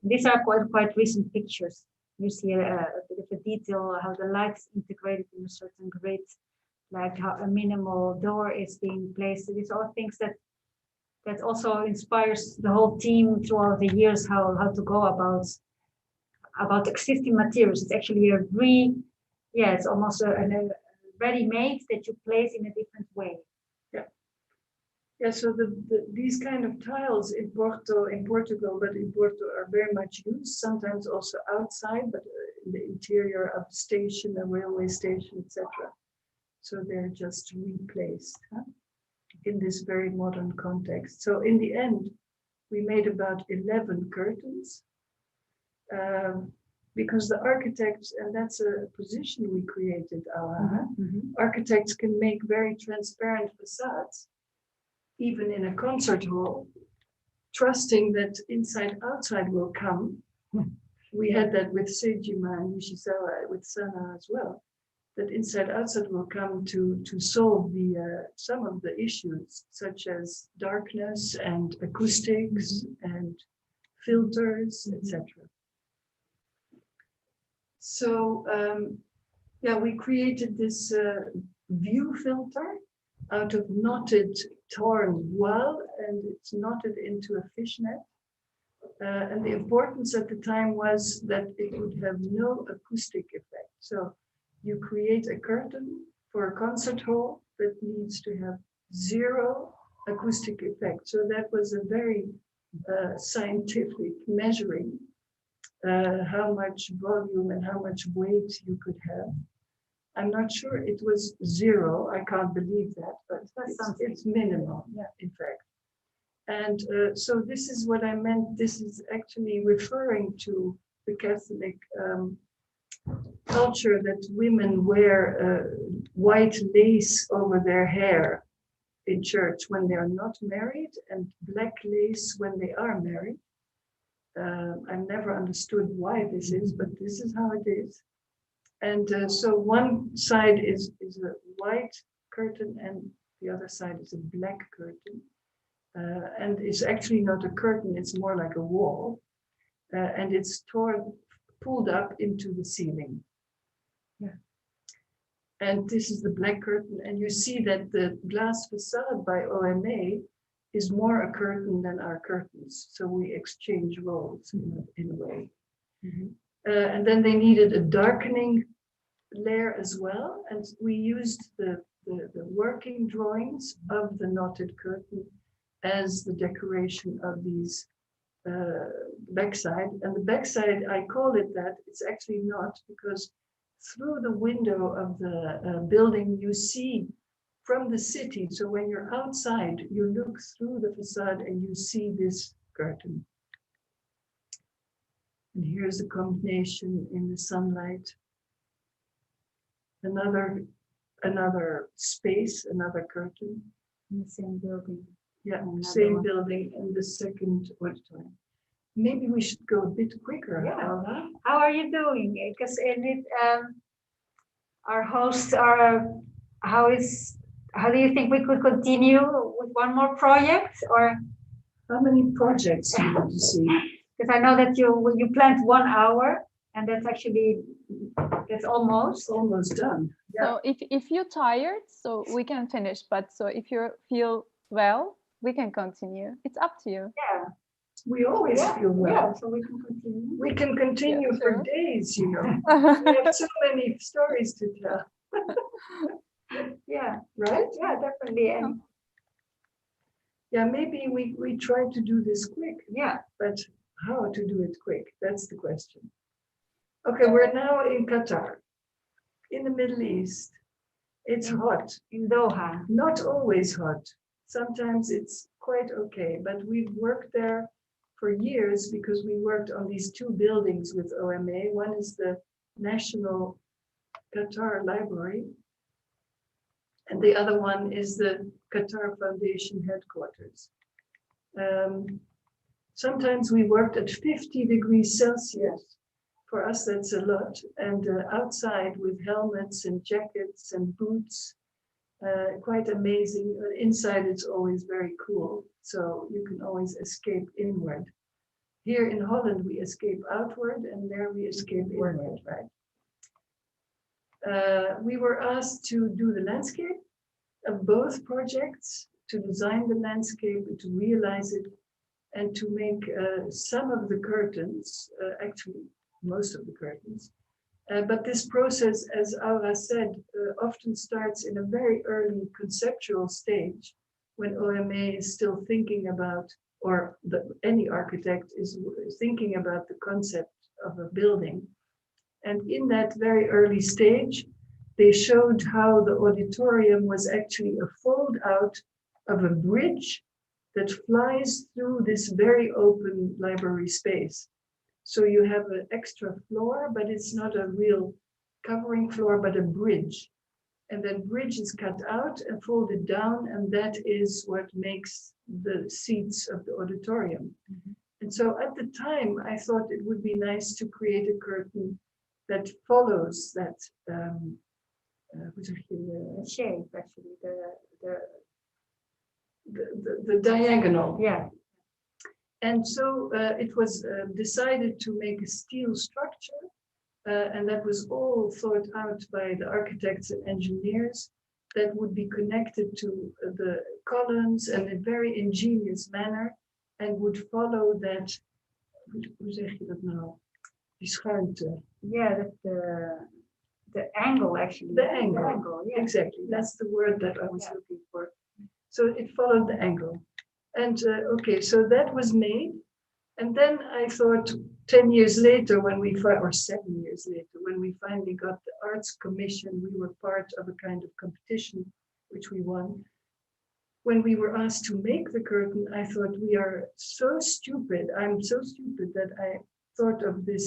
These are quite recent pictures. You see a bit of a detail how the light is integrated in a certain grid, like how a minimal door is being placed. These are things that also inspires the whole team throughout the years how to go about existing materials. It's actually it's almost a ready-made that you place in a different way. Yeah, so these kind of tiles in Portugal, but in Porto are very much used, sometimes also outside, but in the interior of the station, a railway station, etc. So they're just replaced in this very modern context. So in the end, we made about 11 curtains because the architects, and that's a position we created, architects can make very transparent facades, even in a concert hall, trusting that inside outside will come. We had that with Sejima and Nishizawa, with Sana as well, that inside outside will come to solve some of the issues, such as darkness and acoustics and filters, etc. So we created this view filter out of knotted torn voile, and it's knotted into a fishnet. And the importance at the time was that it would have no acoustic effect. So you create a curtain for a concert hall that needs to have 0 acoustic effect. So that was a very scientific measuring how much volume and how much weight you could have. I'm not sure it was 0. I can't believe that, but it's minimal, yeah, in fact. And so this is what I meant. This is actually referring to the Catholic culture that women wear white lace over their hair in church when they are not married and black lace when they are married. I've never understood why this is, but this is how it is. And so one side is a white curtain and the other side is a black curtain. And it's actually not a curtain, it's more like a wall. And it's pulled up into the ceiling. Yeah. And this is the black curtain. And you see that the glass facade by OMA is more a curtain than our curtains. So we exchange roles in a way. Mm-hmm. And then they needed a darkening layer as well. And we used the working drawings of the knotted curtain as the decoration of these backside. And the backside, I call it that, it's actually not, because through the window of the building, you see from the city. So when you're outside, you look through the facade and you see this curtain. And here's the combination in the sunlight. Another space, another curtain. In the same building. Yeah, same building in the second auditorium. Maybe we should go a bit quicker. Yeah. How are you doing? Because in it, our hosts are. How do you think we could continue with one more project, or how many projects do you want to see? Because I know that you planned 1 hour, and that's almost done. Yeah. So if you're tired, so we can finish. But so if you feel well, we can continue. It's up to you. Yeah. We always feel well. Yeah, so we can continue. We can continue for sure. days, you know. We have so many stories to tell. Yeah. Right? Yeah, definitely. And yeah, maybe we try to do this quick. Yeah. But how to do it quick? That's the question. Okay, we're now in Qatar, in the Middle East. It's hot. In Doha. Not always hot. Sometimes it's quite okay, but we've worked there for years because we worked on these 2 buildings with OMA. One is the National Qatar Library, and the other one is the Qatar Foundation headquarters. Sometimes we worked at 50 degrees Celsius. For us, that's a lot. And outside with helmets and jackets and boots, quite amazing. Inside, it's always very cool. So you can always escape inward. Here in Holland, we escape outward, and there we escape inward, right? We were asked to do the landscape of both projects, to design the landscape, to realize it, and to make some of the curtains, actually most of the curtains. But this process, as Aura said, often starts in a very early conceptual stage when OMA is still thinking about, or any architect is thinking about the concept of a building. And in that very early stage, they showed how the auditorium was actually a fold out of a bridge that flies through this very open library space. So you have an extra floor, but it's not a real covering floor, but a bridge. And that bridge is cut out and folded down, and that is what makes the seats of the auditorium. Mm-hmm. And so at the time, I thought it would be nice to create a curtain that follows that shape, actually, the diagonal. Yeah. And so it was decided to make a steel structure, and that was all thought out by the architects and engineers that would be connected to the columns in a very ingenious manner and would follow that, hoe zeg je dat nou? Die schuinte. Yeah, the angle actually. The angle. Yeah. Exactly. That's the word that I was Yeah. looking for. So it followed the angle. And okay, so that was made. And then I thought 10 years later, or 7 years later, when we finally got the Arts Commission, we were part of a kind of competition, which we won. When we were asked to make the curtain, I thought, we are so stupid. I'm so stupid that I thought of this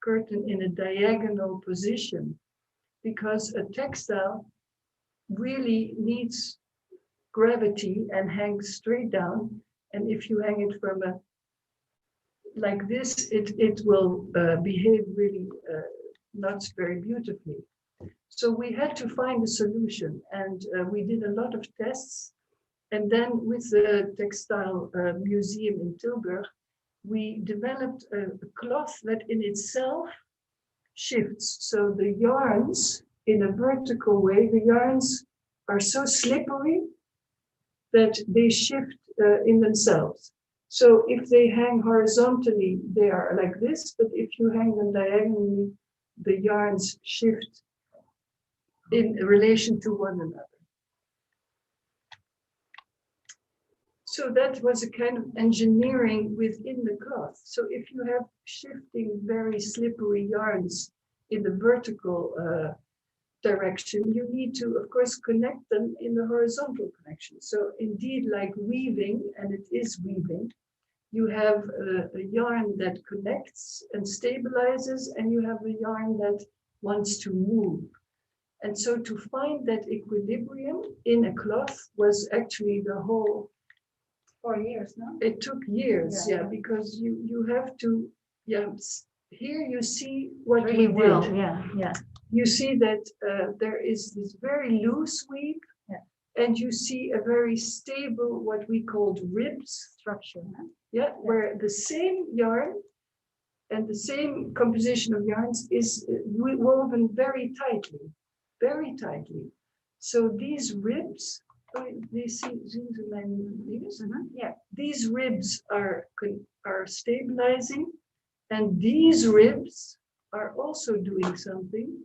curtain in a diagonal position, because a textile really needs gravity and hangs straight down. And if you hang it from like this, it will behave really not very beautifully. So we had to find a solution, and we did a lot of tests. And then with the textile museum in Tilburg, we developed a cloth that in itself shifts. So the yarns, in a vertical way, the yarns are so slippery that they shift in themselves. So if they hang horizontally, they are like this, but if you hang them diagonally, the yarns shift in relation to one another. So that was a kind of engineering within the cloth. So if you have shifting, very slippery yarns in the vertical direction, you need to, of course, connect them in the horizontal connection. So indeed, like weaving, and it is weaving, you have a yarn that connects and stabilizes, and you have a yarn that wants to move. And so to find that equilibrium in a cloth was actually the whole 4 years, no? It took years, yeah, because you have to, here you see what Really we well, did. yeah. You see that there is this very loose weave, and you see a very stable, what we called ribs Structure, huh? yeah, where the same yarn and the same composition of yarns is woven very tightly. So these ribs, these ribs are stabilizing, and these ribs are also doing something.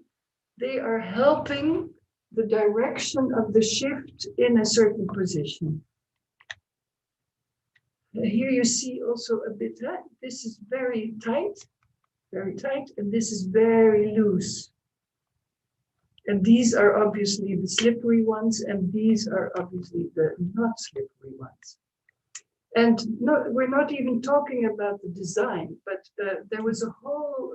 They are helping the direction of the shift in a certain position. Here you see also a bit, this is very tight, and this is very loose. And these are obviously the slippery ones, and these are obviously the not slippery ones. And no, we're not even talking about the design, but there was a whole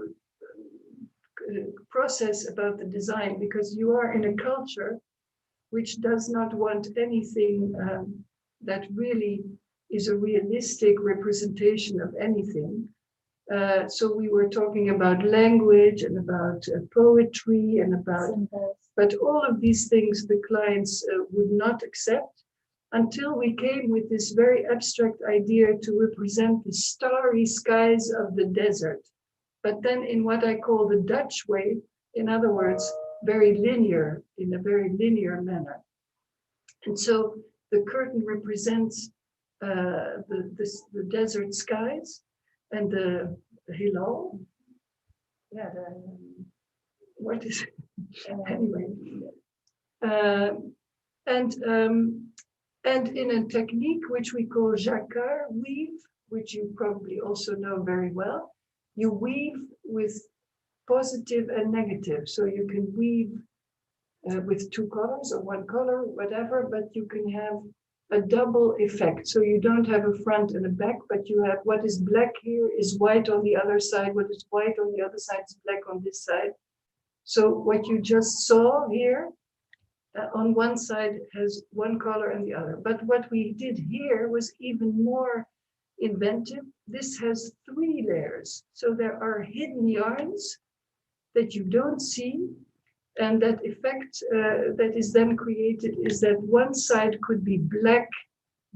process about the design, because you are in a culture which does not want anything that really is a realistic representation of anything. So we were talking about language and about poetry and about symbols. But all of these things the clients would not accept, until we came with this very abstract idea to represent the starry skies of the desert. But then in what I call the Dutch way, in other words, very linear, in a very linear manner. And so the curtain represents the desert skies and the hilal. Yeah, what is it? Anyway. And in a technique which we call jacquard weave, which you probably also know very well, you weave with positive and negative. So you can weave with two colors or one color, whatever, but you can have a double effect. So you don't have a front and a back, but you have what is black here is white on the other side, what is white on the other side is black on this side. So what you just saw here on one side has one color and the other. But what we did here was even more inventive. This has 3 layers. So there are hidden yarns that you don't see. And that effect that is then created is that one side could be black,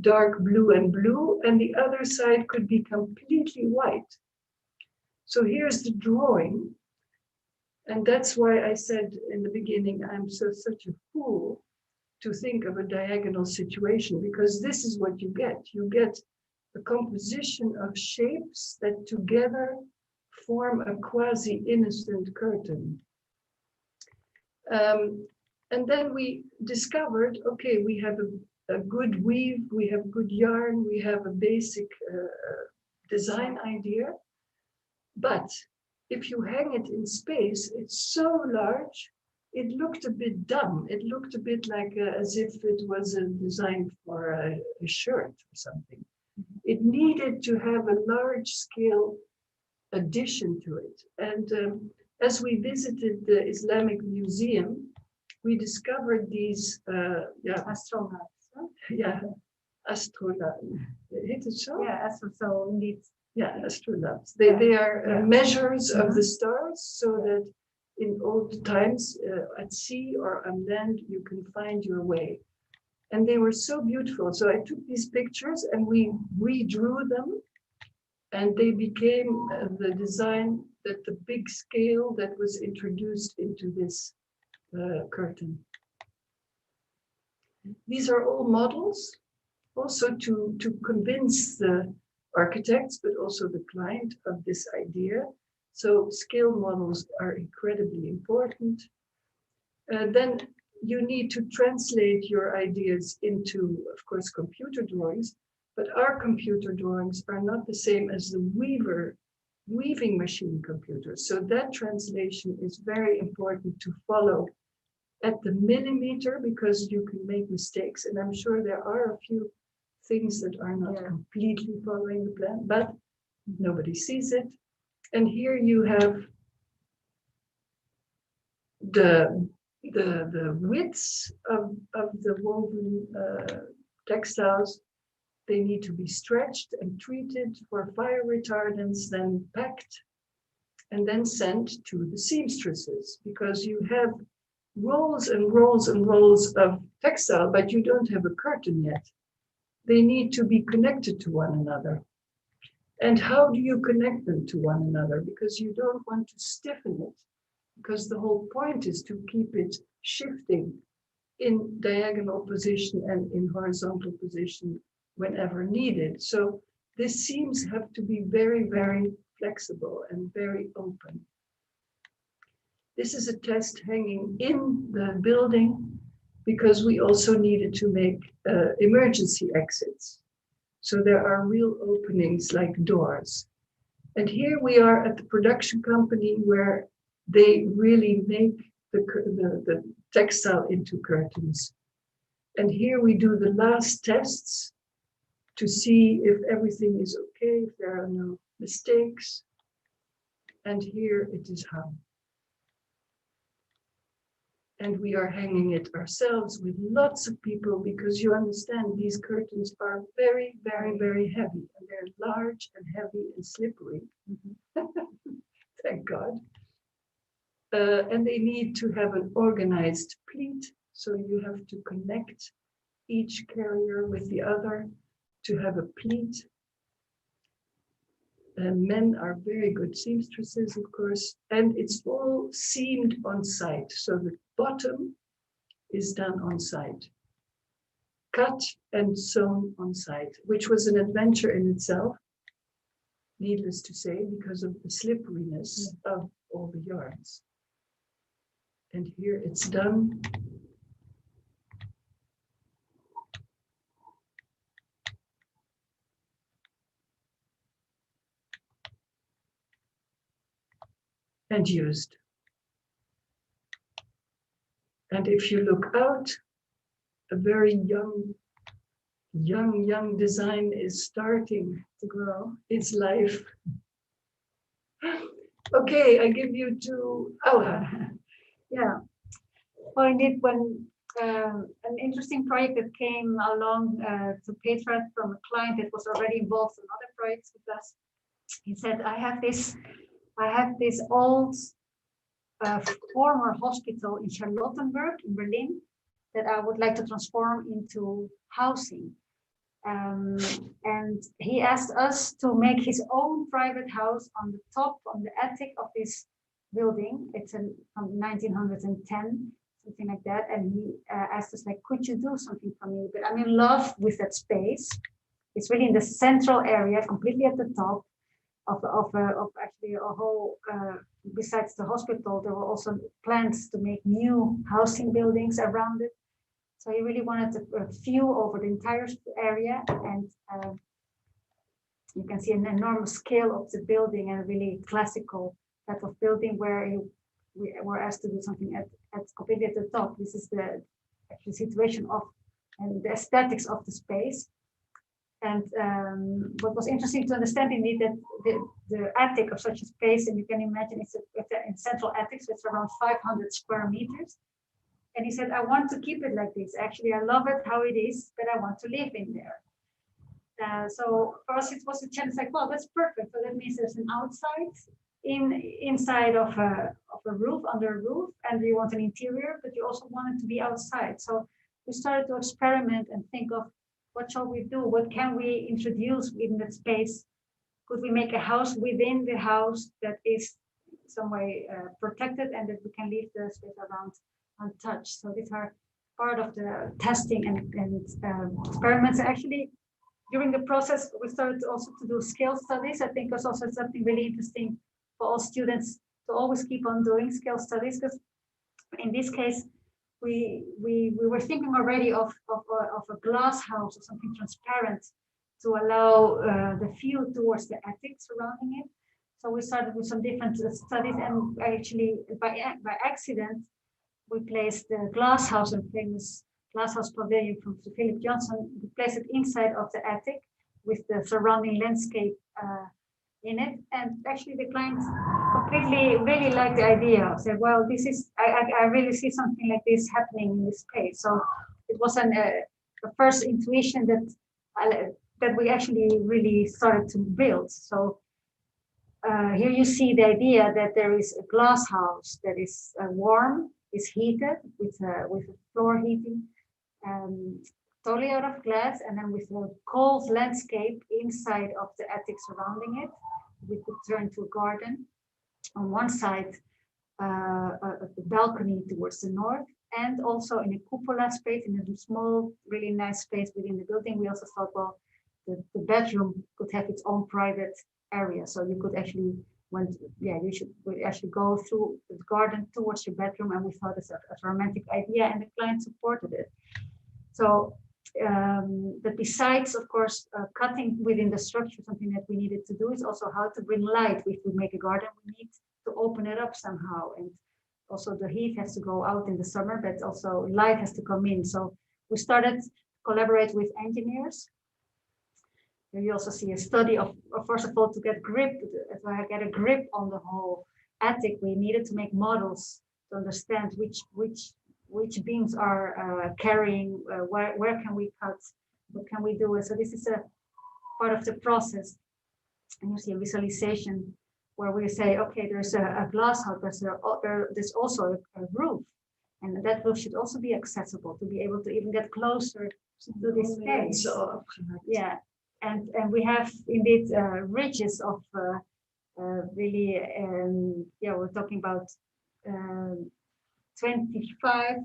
dark blue, and blue, and the other side could be completely white. So here's the drawing. And that's why I said in the beginning, I'm such a fool to think of a diagonal situation, because this is what you get. You get a composition of shapes that together form a quasi-innocent curtain. And then we discovered, okay, we have a good weave, we have good yarn, we have a basic design idea. But if you hang it in space, it's so large, it looked a bit dumb. It looked a bit like as if it was a design for a shirt or something. It needed to have a large scale addition to it. And as we visited the Islamic Museum, we discovered these astronauts. Huh? Yeah, astronauts. Heet het zo? Yeah, so indeed. Yeah, astronauts. They are measures of the stars, so that in old times at sea or on land you can find your way. And they were so beautiful. So I took these pictures and we redrew them, and they became the design, that the big scale that was introduced into this curtain. These are all models, also to convince the architects, but also the client of this idea. So scale models are incredibly important. Then you need to translate your ideas into, of course, computer drawings, but our computer drawings are not the same as the weaving machine computers. So that translation is very important to follow at the millimeter, because you can make mistakes. And I'm sure there are a few things that are not completely following the plan, but nobody sees it. And here you have the widths of the woven textiles. They need to be stretched and treated for fire retardants, then packed, and then sent to the seamstresses, because you have rolls and rolls and rolls of textile, but you don't have a curtain yet. They need to be connected to one another. And how do you connect them to one another? Because you don't want to stiffen it, because the whole point is to keep it shifting in diagonal position and in horizontal position whenever needed. So these seams have to be very, very flexible and very open. This is a test hanging in the building, because we also needed to make emergency exits. So there are real openings like doors. And here we are at the production company where they really make the textile into curtains. And here we do the last tests to see if everything is okay, if there are no mistakes. And here it is hung. And we are hanging it ourselves with lots of people, because you understand these curtains are very, very, very heavy, and they're large and heavy and slippery. Thank God. And they need to have an organized pleat. So you have to connect each carrier with the other to have a pleat. And men are very good seamstresses, of course, and it's all seamed on site. So the bottom is done on site, cut and sewn on site, which was an adventure in itself, needless to say, because of the slipperiness of all the yarns. And here it's done. And used. And if you look out, a very young design is starting to grow its life. Okay, I give you to Aura. Yeah. Well, indeed, when an interesting project that came along to Petra from a client that was already involved in other projects with us, he said, I have this old former hospital in Charlottenburg in Berlin that I would like to transform into housing. And he asked us to make his own private house on the top, on the attic of this building. It's from 1910, something like that. And he asked us, like, could you do something for me? But I'm in love with that space. It's really in the central area, completely at the top. of actually a whole, besides the hospital, there were also plans to make new housing buildings around it. So he really wanted a view over the entire area, and you can see an enormous scale of the building and a really classical type of building where we were asked to do something at completely at the top. This is the actual situation of and the aesthetics of the space. And what was interesting to understand indeed that the attic of such a space, and you can imagine it's in central attic, so it's around 500 square meters. And he said, I want to keep it like this. Actually, I love it how it is, but I want to live in there. So for us, it was a chance like, well, that's perfect. So that means there's an outside inside of a roof, under a roof, and you want an interior, but you also want it to be outside. So we started to experiment and think of what shall we do? What can we introduce in that space? Could we make a house within the house that is some way protected and that we can leave the space around untouched? So these are part of the testing and experiments. Actually, during the process, we started also to do scale studies. I think was also something really interesting for all students to always keep on doing scale studies, because in this case, we were thinking already of a glass house or something transparent to allow the view towards the attic surrounding it. So we started with some different studies, and actually by accident, we placed the glass house, a famous glass house pavilion from Sir Philip Johnson. We placed it inside of the attic with the surrounding landscape in it. And actually the clients completely really liked the idea. Said, well, this is, I really see something like this happening in this space. So it was the first intuition that we actually really started to build. So here you see the idea that there is a glass house that is warm, is heated with a floor heating, totally out of glass, and then with a cold landscape inside of the attic surrounding it. We could turn to a garden on one side, the balcony towards the north, and also in a cupola space, in a small, really nice space within the building. We also thought, well, the bedroom could have its own private area, so you could actually, you should actually go through the garden towards your bedroom, and we thought it's a romantic idea, and the client supported it. So, but besides, of course, cutting within the structure, something that we needed to do is also how to bring light. If we make a garden, we need to open it up somehow, and also the heat has to go out in the summer, but also light has to come in. So we started to collaborate with engineers. You also see a study of first of all, to get a grip on the whole attic, we needed to make models to understand which beams are carrying, where can we cut, what can we do. And so this is a part of the process. And you see a visualization where we say, okay, there's a glass house, there's also a roof, and that roof should also be accessible to be able to even get closer to this space. Yeah. And we have indeed ridges of really, we're talking about 25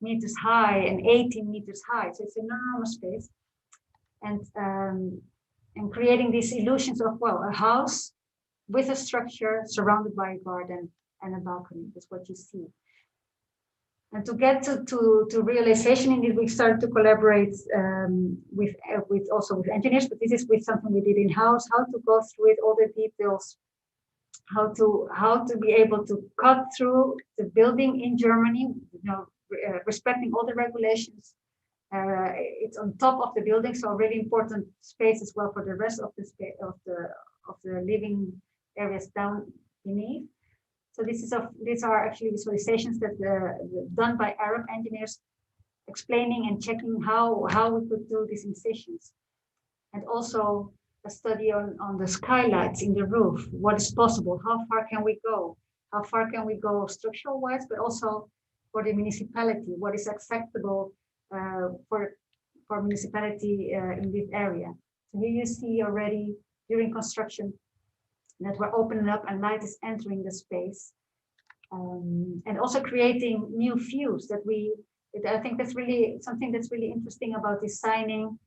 meters high and 18 meters high. So it's an enormous space. And creating these illusions of, well, a house with a structure surrounded by a garden and a balcony. That's what you see. And to get to realization, indeed, we started to collaborate with engineers, but this is with something we did in-house, how to go through it, all the details, how to be able to cut through the building in Germany, respecting all the regulations. It's on top of the building, so a really important space as well for the rest of the space of the living areas down beneath. So these are actually visualizations that done by Arab engineers, explaining and checking how we could do these incisions, and also a study on the skylights in the roof. What is possible? How far can we go? How far can we go structural wise, but also for the municipality? What is acceptable for municipality in this area? So here you see already during construction that we're opening up and light is entering the space, and also creating new views that I think that's really something that's really interesting about designing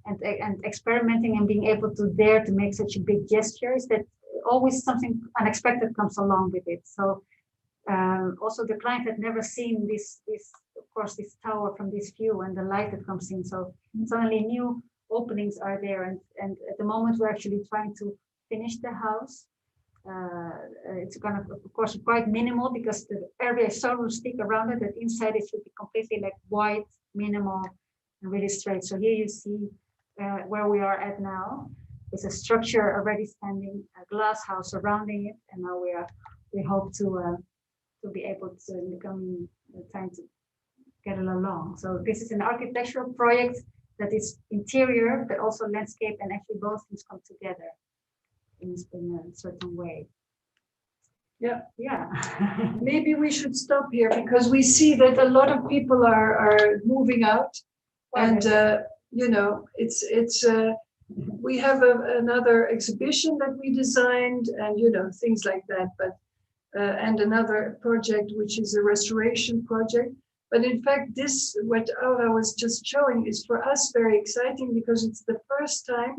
and experimenting and being able to dare to make such a big gesture, is that always something unexpected comes along with it. So also the client had never seen this, of course, this tower from this view and the light that comes in. So suddenly new openings are there. And at the moment we're actually trying to finish the house. It's gonna, of course, quite minimal because the area is so rustic around it that inside it should be completely like white, minimal, and really straight. So here you see where we are at now. It's a structure already standing, a glass house surrounding it, and now we hope to be able to in the coming time to get it along. So this is an architectural project that is interior, but also landscape, and actually both things come together in a certain way. Yeah. Yeah. Maybe we should stop here because we see that a lot of people are moving out, and you know, it's we have another exhibition that we designed, and you know, things like that. But and another project which is a restoration project. But in fact, this what Aura was just showing is for us very exciting because it's the first time.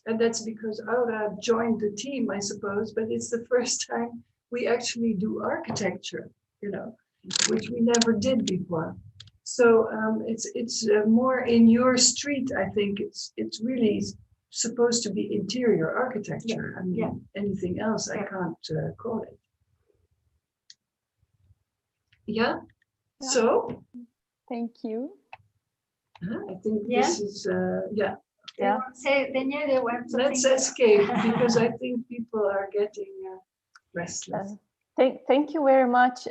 And that's because Aura joined the team, I suppose, but it's the first time we actually do architecture, you know, which we never did before. So it's more in your street, I think. It's really supposed to be interior architecture. I mean, anything else I can't call it. Yeah. So. Thank you. I think this is yeah. Yeah. Say, Let's escape because I think people are getting restless. Thank you very much.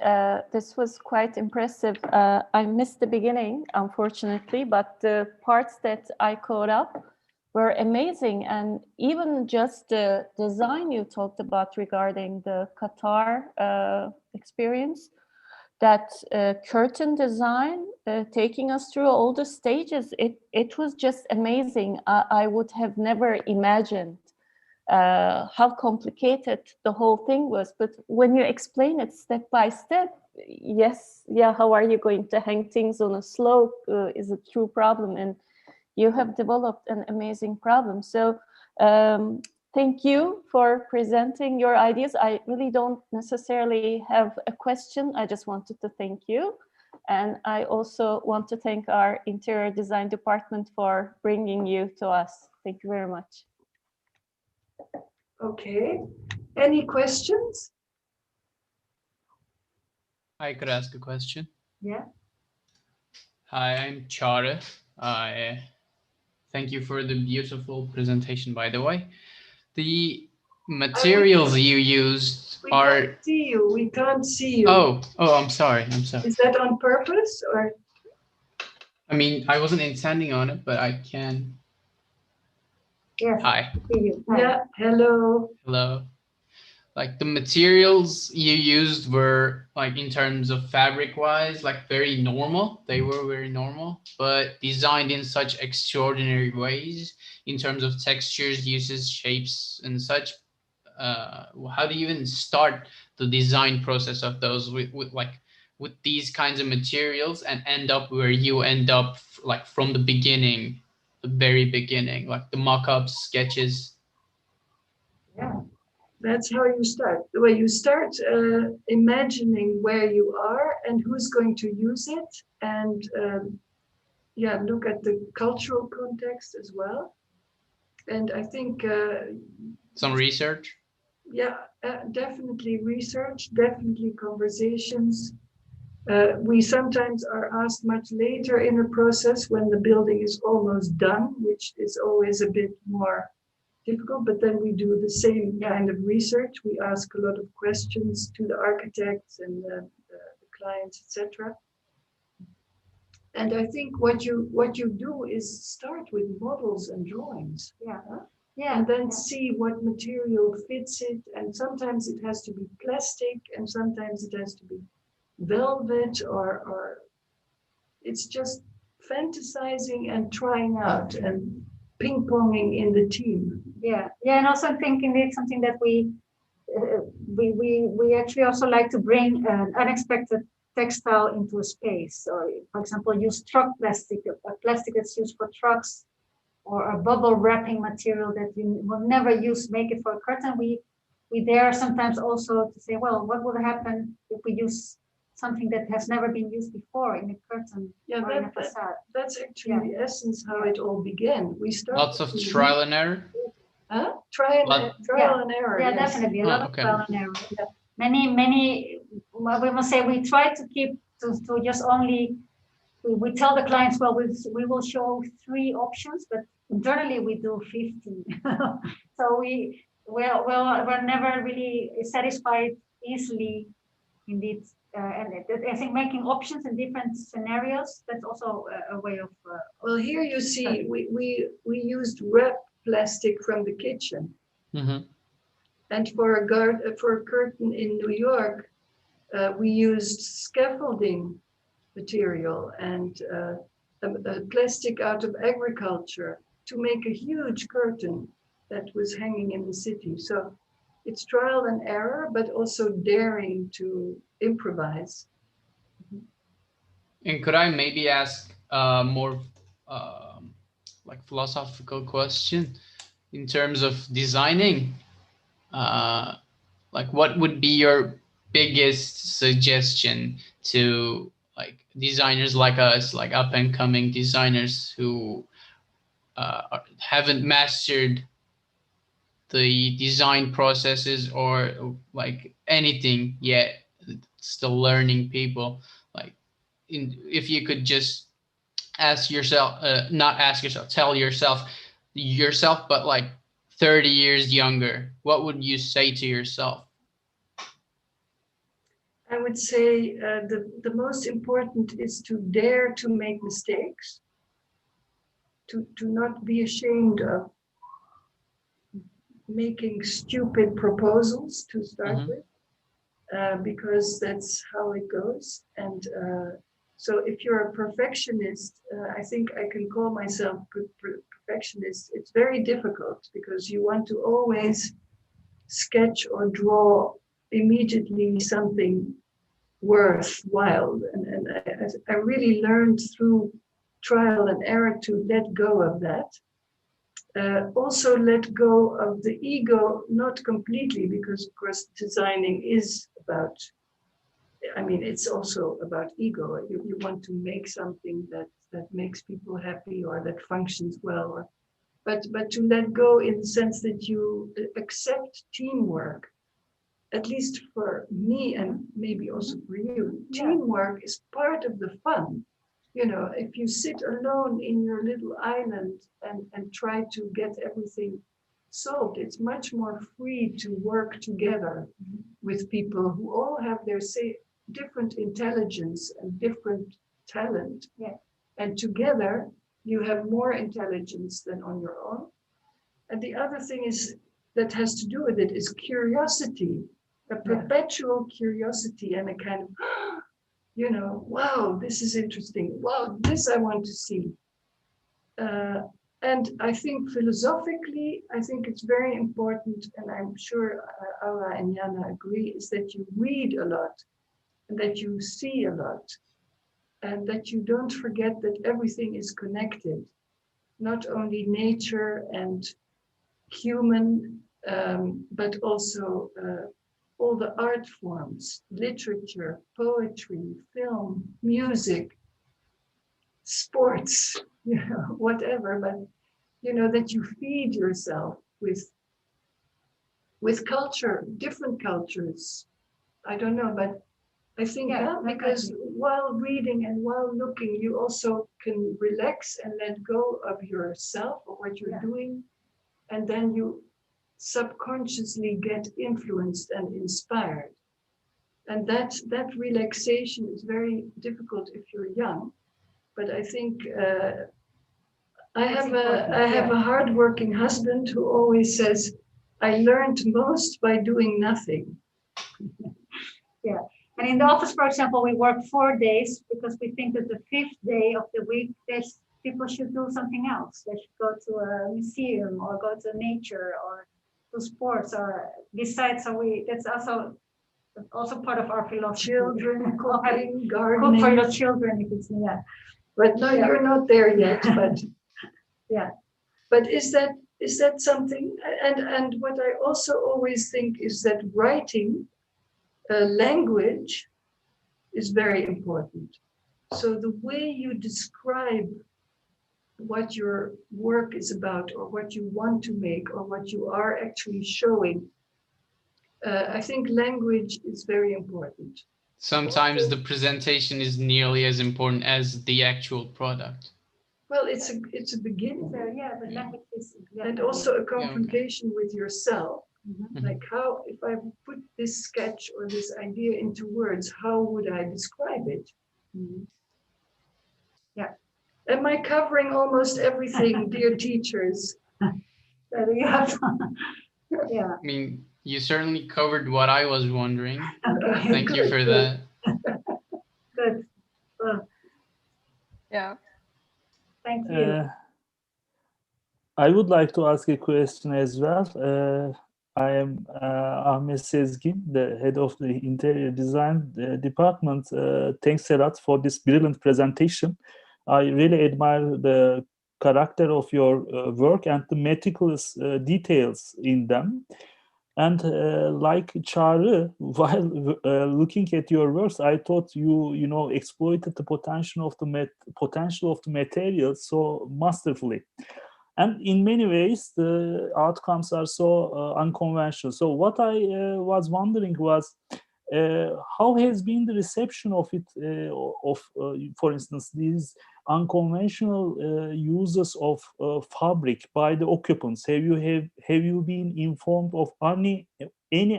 This was quite impressive. I missed the beginning, unfortunately, but the parts that I caught up were amazing. And even just the design you talked about regarding the Qatar experience, that curtain design, taking us through all the stages, it was just amazing. I would have never imagined how complicated the whole thing was. But when you explain it step by step, yes, yeah, how are you going to hang things on a slope is a true problem. And you have developed an amazing problem. So thank you for presenting your ideas. I really don't necessarily have a question. I just wanted to thank you. And I also want to thank our interior design department for bringing you to us. Thank you very much. Okay. Any questions? I could ask a question. Yeah. Hi, I'm Chara. Thank you for the beautiful presentation, by the way. The materials you used are... We can't see you. We can't see you. Oh, I'm sorry. I'm sorry. Is that on purpose or? I mean, I wasn't intending on it, but I can. Yes. Hi. Yeah. Hello. Hello. Like the materials you used were like in terms of fabric wise, like very normal. They were very normal, but designed in such extraordinary ways in terms of textures, uses, shapes, and such. How do you even start the design process of those with these kinds of materials and end up where you end up, like from the beginning, the very beginning, like the mock-ups, sketches? Yeah. That's how you start. The way you start imagining where you are and who's going to use it, and yeah, look at the cultural context as well. And I think some research. Yeah, definitely research, definitely conversations. We sometimes are asked much later in the process when the building is almost done, which is always a bit more difficult, but then we do the same kind of research. We ask a lot of questions to the architects and the clients, etc. And I think what you do is start with models and drawings. Yeah. Yeah. And then see what material fits it. And sometimes it has to be plastic, and sometimes it has to be velvet, or it's just fantasizing and trying out and ping-ponging in the team. Yeah, and also thinking it's something that we actually also like to bring an unexpected textile into a space. Or, for example, use truck plastic, a plastic that's used for trucks, or a bubble wrapping material that you will never use, make it for a curtain. We we dare sometimes also to say, well, what would happen if we use something that has never been used before in a curtain or in a facade? That's actually the essence how it all began. We started Lots of trial and error. Trial and error. Yeah, yes. definitely a lot okay. of trial and error. Yeah. Many. Well, we must say we try to keep to just only. We tell the clients, well, we will show 3 options, but internally we do 15. So we're never really satisfied easily. Indeed, and I think making options in different scenarios, that's also a way of. Well, here you see, we used wrap plastic from the kitchen. Mm-hmm. And for a curtain in New York, we used scaffolding material and plastic out of agriculture to make a huge curtain that was hanging in the city. So it's trial and error, but also daring to improvise. And could I maybe ask more like philosophical question in terms of designing? Like, what would be your biggest suggestion to like designers like us, like up and coming designers who haven't mastered the design processes or like anything yet, still learning people? Like, if you could just ask yourself, not ask yourself, tell yourself, but like 30 years younger, what would you say to yourself? I would say the most important is to dare to make mistakes, to not be ashamed of making stupid proposals to start with, because that's how it goes. And so if you're a perfectionist, I think I can call myself perfectionist. It's very difficult because you want to always sketch or draw immediately something worthwhile. And I really learned through trial and error to let go of that. Also let go of the ego, not completely, because of course designing is about, it's also about ego. You want to make something that makes people happy or that functions well, but to let go in the sense that you accept teamwork. At least for me, and maybe also for you, teamwork is part of the fun. You know, if you sit alone in your little island and try to get everything solved, it's much more free to work together with people who all have their different intelligence and different talent. Yeah. And together you have more intelligence than on your own. And the other thing is that has to do with it is curiosity. A perpetual curiosity and a kind of, wow, this is interesting. Wow, this I want to see. And I think philosophically, I think it's very important, and I'm sure Aura and Jana agree, is that you read a lot and that you see a lot and that you don't forget that everything is connected, not only nature and human, but also all the art forms, literature, poetry, film, music, sports, whatever, but that you feed yourself with culture, different cultures. I don't know, but I think because while reading and while looking, you also can relax and let go of yourself or what you're doing, and then you subconsciously get influenced and inspired. And that relaxation is very difficult if you're young. But I think I have a hardworking husband who always says, I learned most by doing nothing. Yeah. And in the office, for example, we work 4 days because we think that the 5th day of the week, people should do something else. They should go to a museum or go to nature or to sports or besides. So that's also part of our philosophy. Children, cooking, gardening. Cook for your children, if it's But no, you're not there yet. But yeah. But is is that something? And what I also always think is that writing language is very important. So the way you describe what your work is about, or what you want to make, or what you are actually showing, I think language is very important. Sometimes the presentation is nearly as important as the actual product. Well, it's a beginning. So, yeah, but language is And also a confrontation with yourself. Mhm. Like, how, if I put this sketch or this idea into words, how would I describe it? Mhm. Yeah. Am I covering almost everything, dear teachers? So you have to, yeah. I mean, you certainly covered what I was wondering. Okay. Thank you for that. Good. Well, Yeah. thank you. I would like to ask a question as well. I am Ahmet Sezgin, the head of the interior design department. Thanks a lot for this brilliant presentation. I really admire the character of your work and the meticulous details in them. And like Çağrı, while looking at your works, I thought you know exploited the potential of the material so masterfully. And in many ways, the outcomes are so unconventional. So what I was wondering was, how has been the reception of it, for instance, these unconventional uses of fabric by the occupants? Have you been informed of any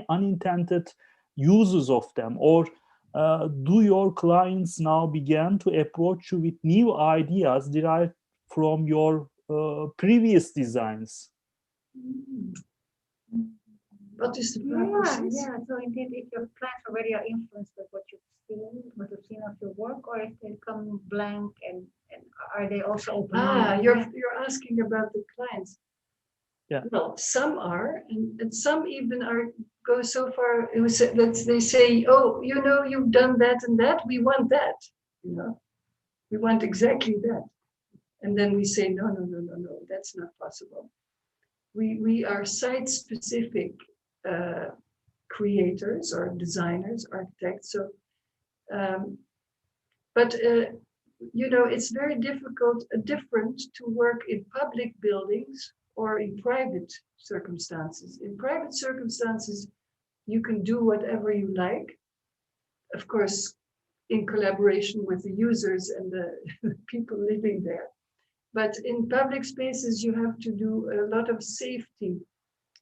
unintended uses of them, or do your clients now begin to approach you with new ideas derived from your previous designs? What is the purpose? Yeah. So indeed, if your clients already are influenced by what you've seen of your work, or if they come blank and are they also open? You're asking about the clients. Yeah. Well, some are, and some even go so far that they say, "Oh, you know, you've done that and that. We want that. You know, we want exactly that." And then we say, "No, that's not possible." We are site-specific creators or designers, architects. So, but you know, it's very different to work in public buildings or in private circumstances. In private circumstances, you can do whatever you like, of course, in collaboration with the users and the people living there. But in public spaces, you have to do a lot of safety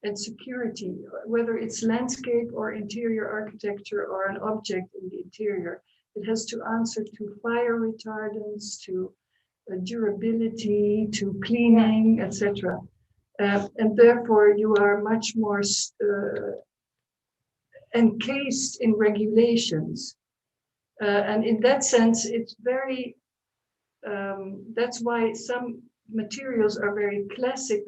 and security, whether it's landscape or interior architecture or an object in the interior. It has to answer to fire retardants, to durability, to cleaning, etc. And therefore, you are much more encased in regulations. And in that sense, it's very, that's why some materials are very classic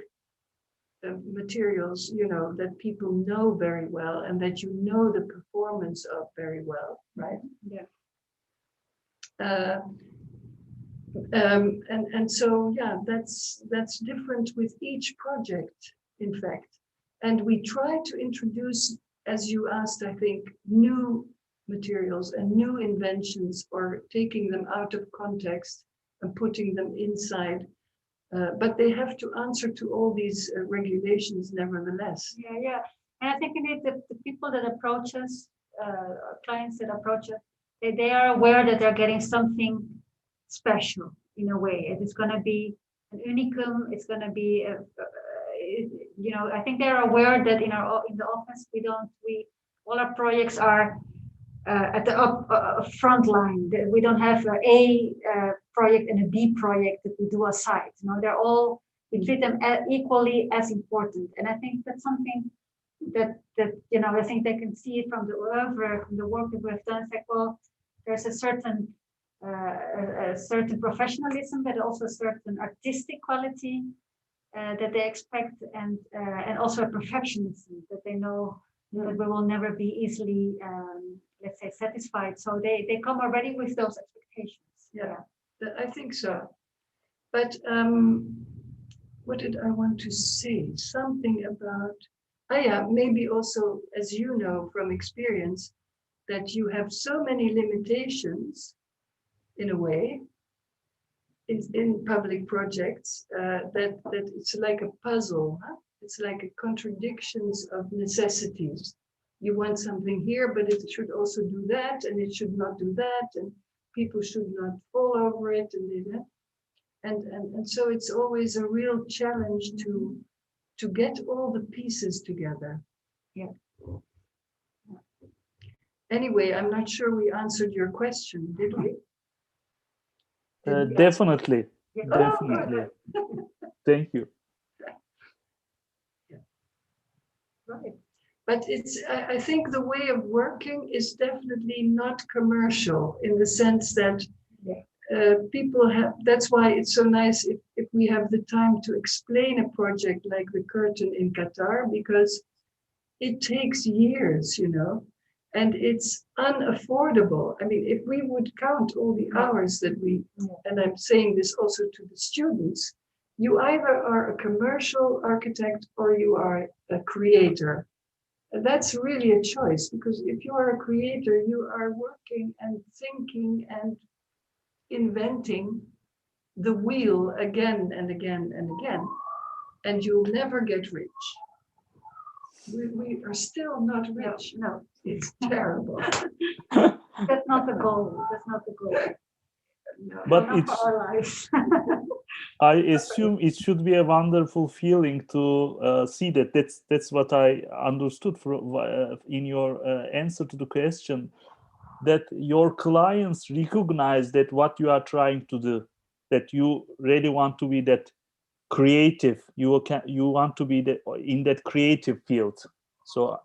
materials, you know, that people know very well and that you know the performance of very well, right? Yeah. And so, yeah, that's different with each project, in fact. And we try to introduce, as you asked, I think, new materials and new inventions, or taking them out of context and putting them inside. But they have to answer to all these regulations nevertheless. Yeah. And I think indeed the people that approach us, clients that approach us, they are aware that they're getting something special in a way. It is going to be an unicum. It's going to be, you know, I think they're aware that in the office all our projects are at the front line. We don't have a project and a B project that we do aside. You know, we treat them equally as important. And I think that's something that you know, I think they can see it from the work that we've done. It's like, well, there's a certain professionalism, but also a certain artistic quality that they expect, and also a perfectionism that they know that we will never be easily, let's say, satisfied. So they come already with those expectations. Yeah, I think so. But what did I want to say? Something about, yeah, maybe also, as you know from experience, that you have so many limitations in a way in public projects that it's like a puzzle. Huh? It's like a contradictions of necessities. You want something here, but it should also do that, and it should not do that, and people should not fall over it, and do that. And so it's always a real challenge to get all the pieces together. Yeah. Anyway, I'm not sure we answered your question, did we? Definitely, Yeah. definitely. Thank you. Right. But it's, I think the way of working is definitely not commercial in the sense that people have, that's why it's so nice if we have the time to explain a project like the curtain in Qatar, because it takes years, you know, and it's unaffordable. I mean, if we would count all the hours that we, and I'm saying this also to the students, you either are a commercial architect or you are a creator. And that's really a choice, because if you are a creator, you are working and thinking and inventing the wheel again and again and again, and you'll never get rich. We are still not rich. No, it's terrible. that's not the goal. That's not the goal. No. But Not it's, for our lives. I assume it should be a wonderful feeling to see that. That's what I understood from in your answer to the question, that your clients recognize that what you are trying to do, that you really want to be that creative. You want to be in that creative field. So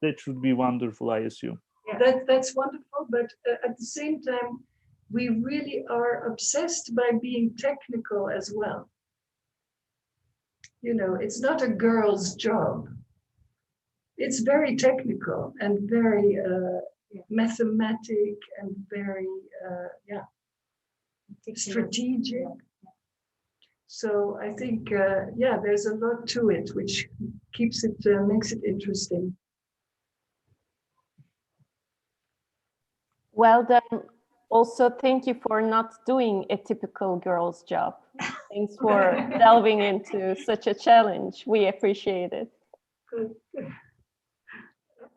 that should be wonderful, I assume. Yeah. That's wonderful, but at the same time, we really are obsessed by being technical as well. You know, it's not a girl's job. It's very technical and very mathematic and very strategic. So I think, there's a lot to it, which keeps it, makes it interesting. Well, then also thank you for not doing a typical girl's job. Thanks for delving into such a challenge. We appreciate it. Good.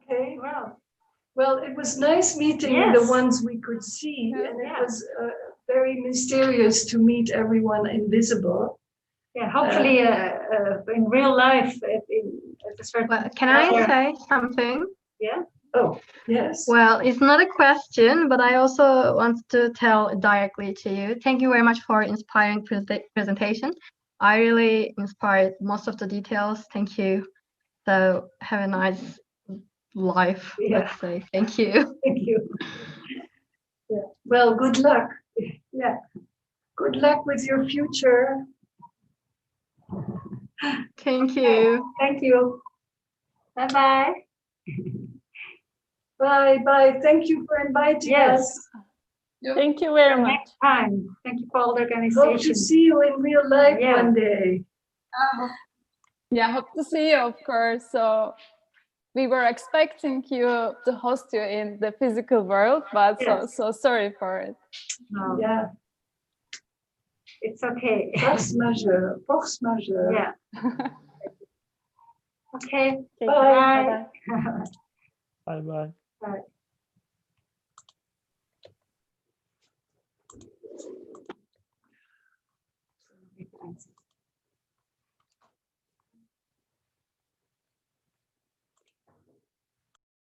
Okay. Well, it was nice meeting the ones we could see, and it was very mysterious to meet everyone invisible. Yeah, hopefully in real life. At a certain Can I say something? Yeah. Oh, yes. Well, it's not a question, but I also want to tell directly to you. Thank you very much for inspiring presentation. I really inspired most of the details. Thank you. So have a nice life, let's say. Thank you. Thank you. Yeah. Well, good luck. Yeah. Good luck with your future. Thank you. Thank you. Bye-bye. Bye. Thank you for inviting us. Thank you very much. Next time. Thank you for all the Hope to organization. see you in real life one day. Yeah, hope to see you, of course. So we were expecting you to host you in the physical world, but so sorry for it. No, Yeah. it's okay. Force majeure. Yeah. Okay. Bye. Bye. Bye bye. Bye.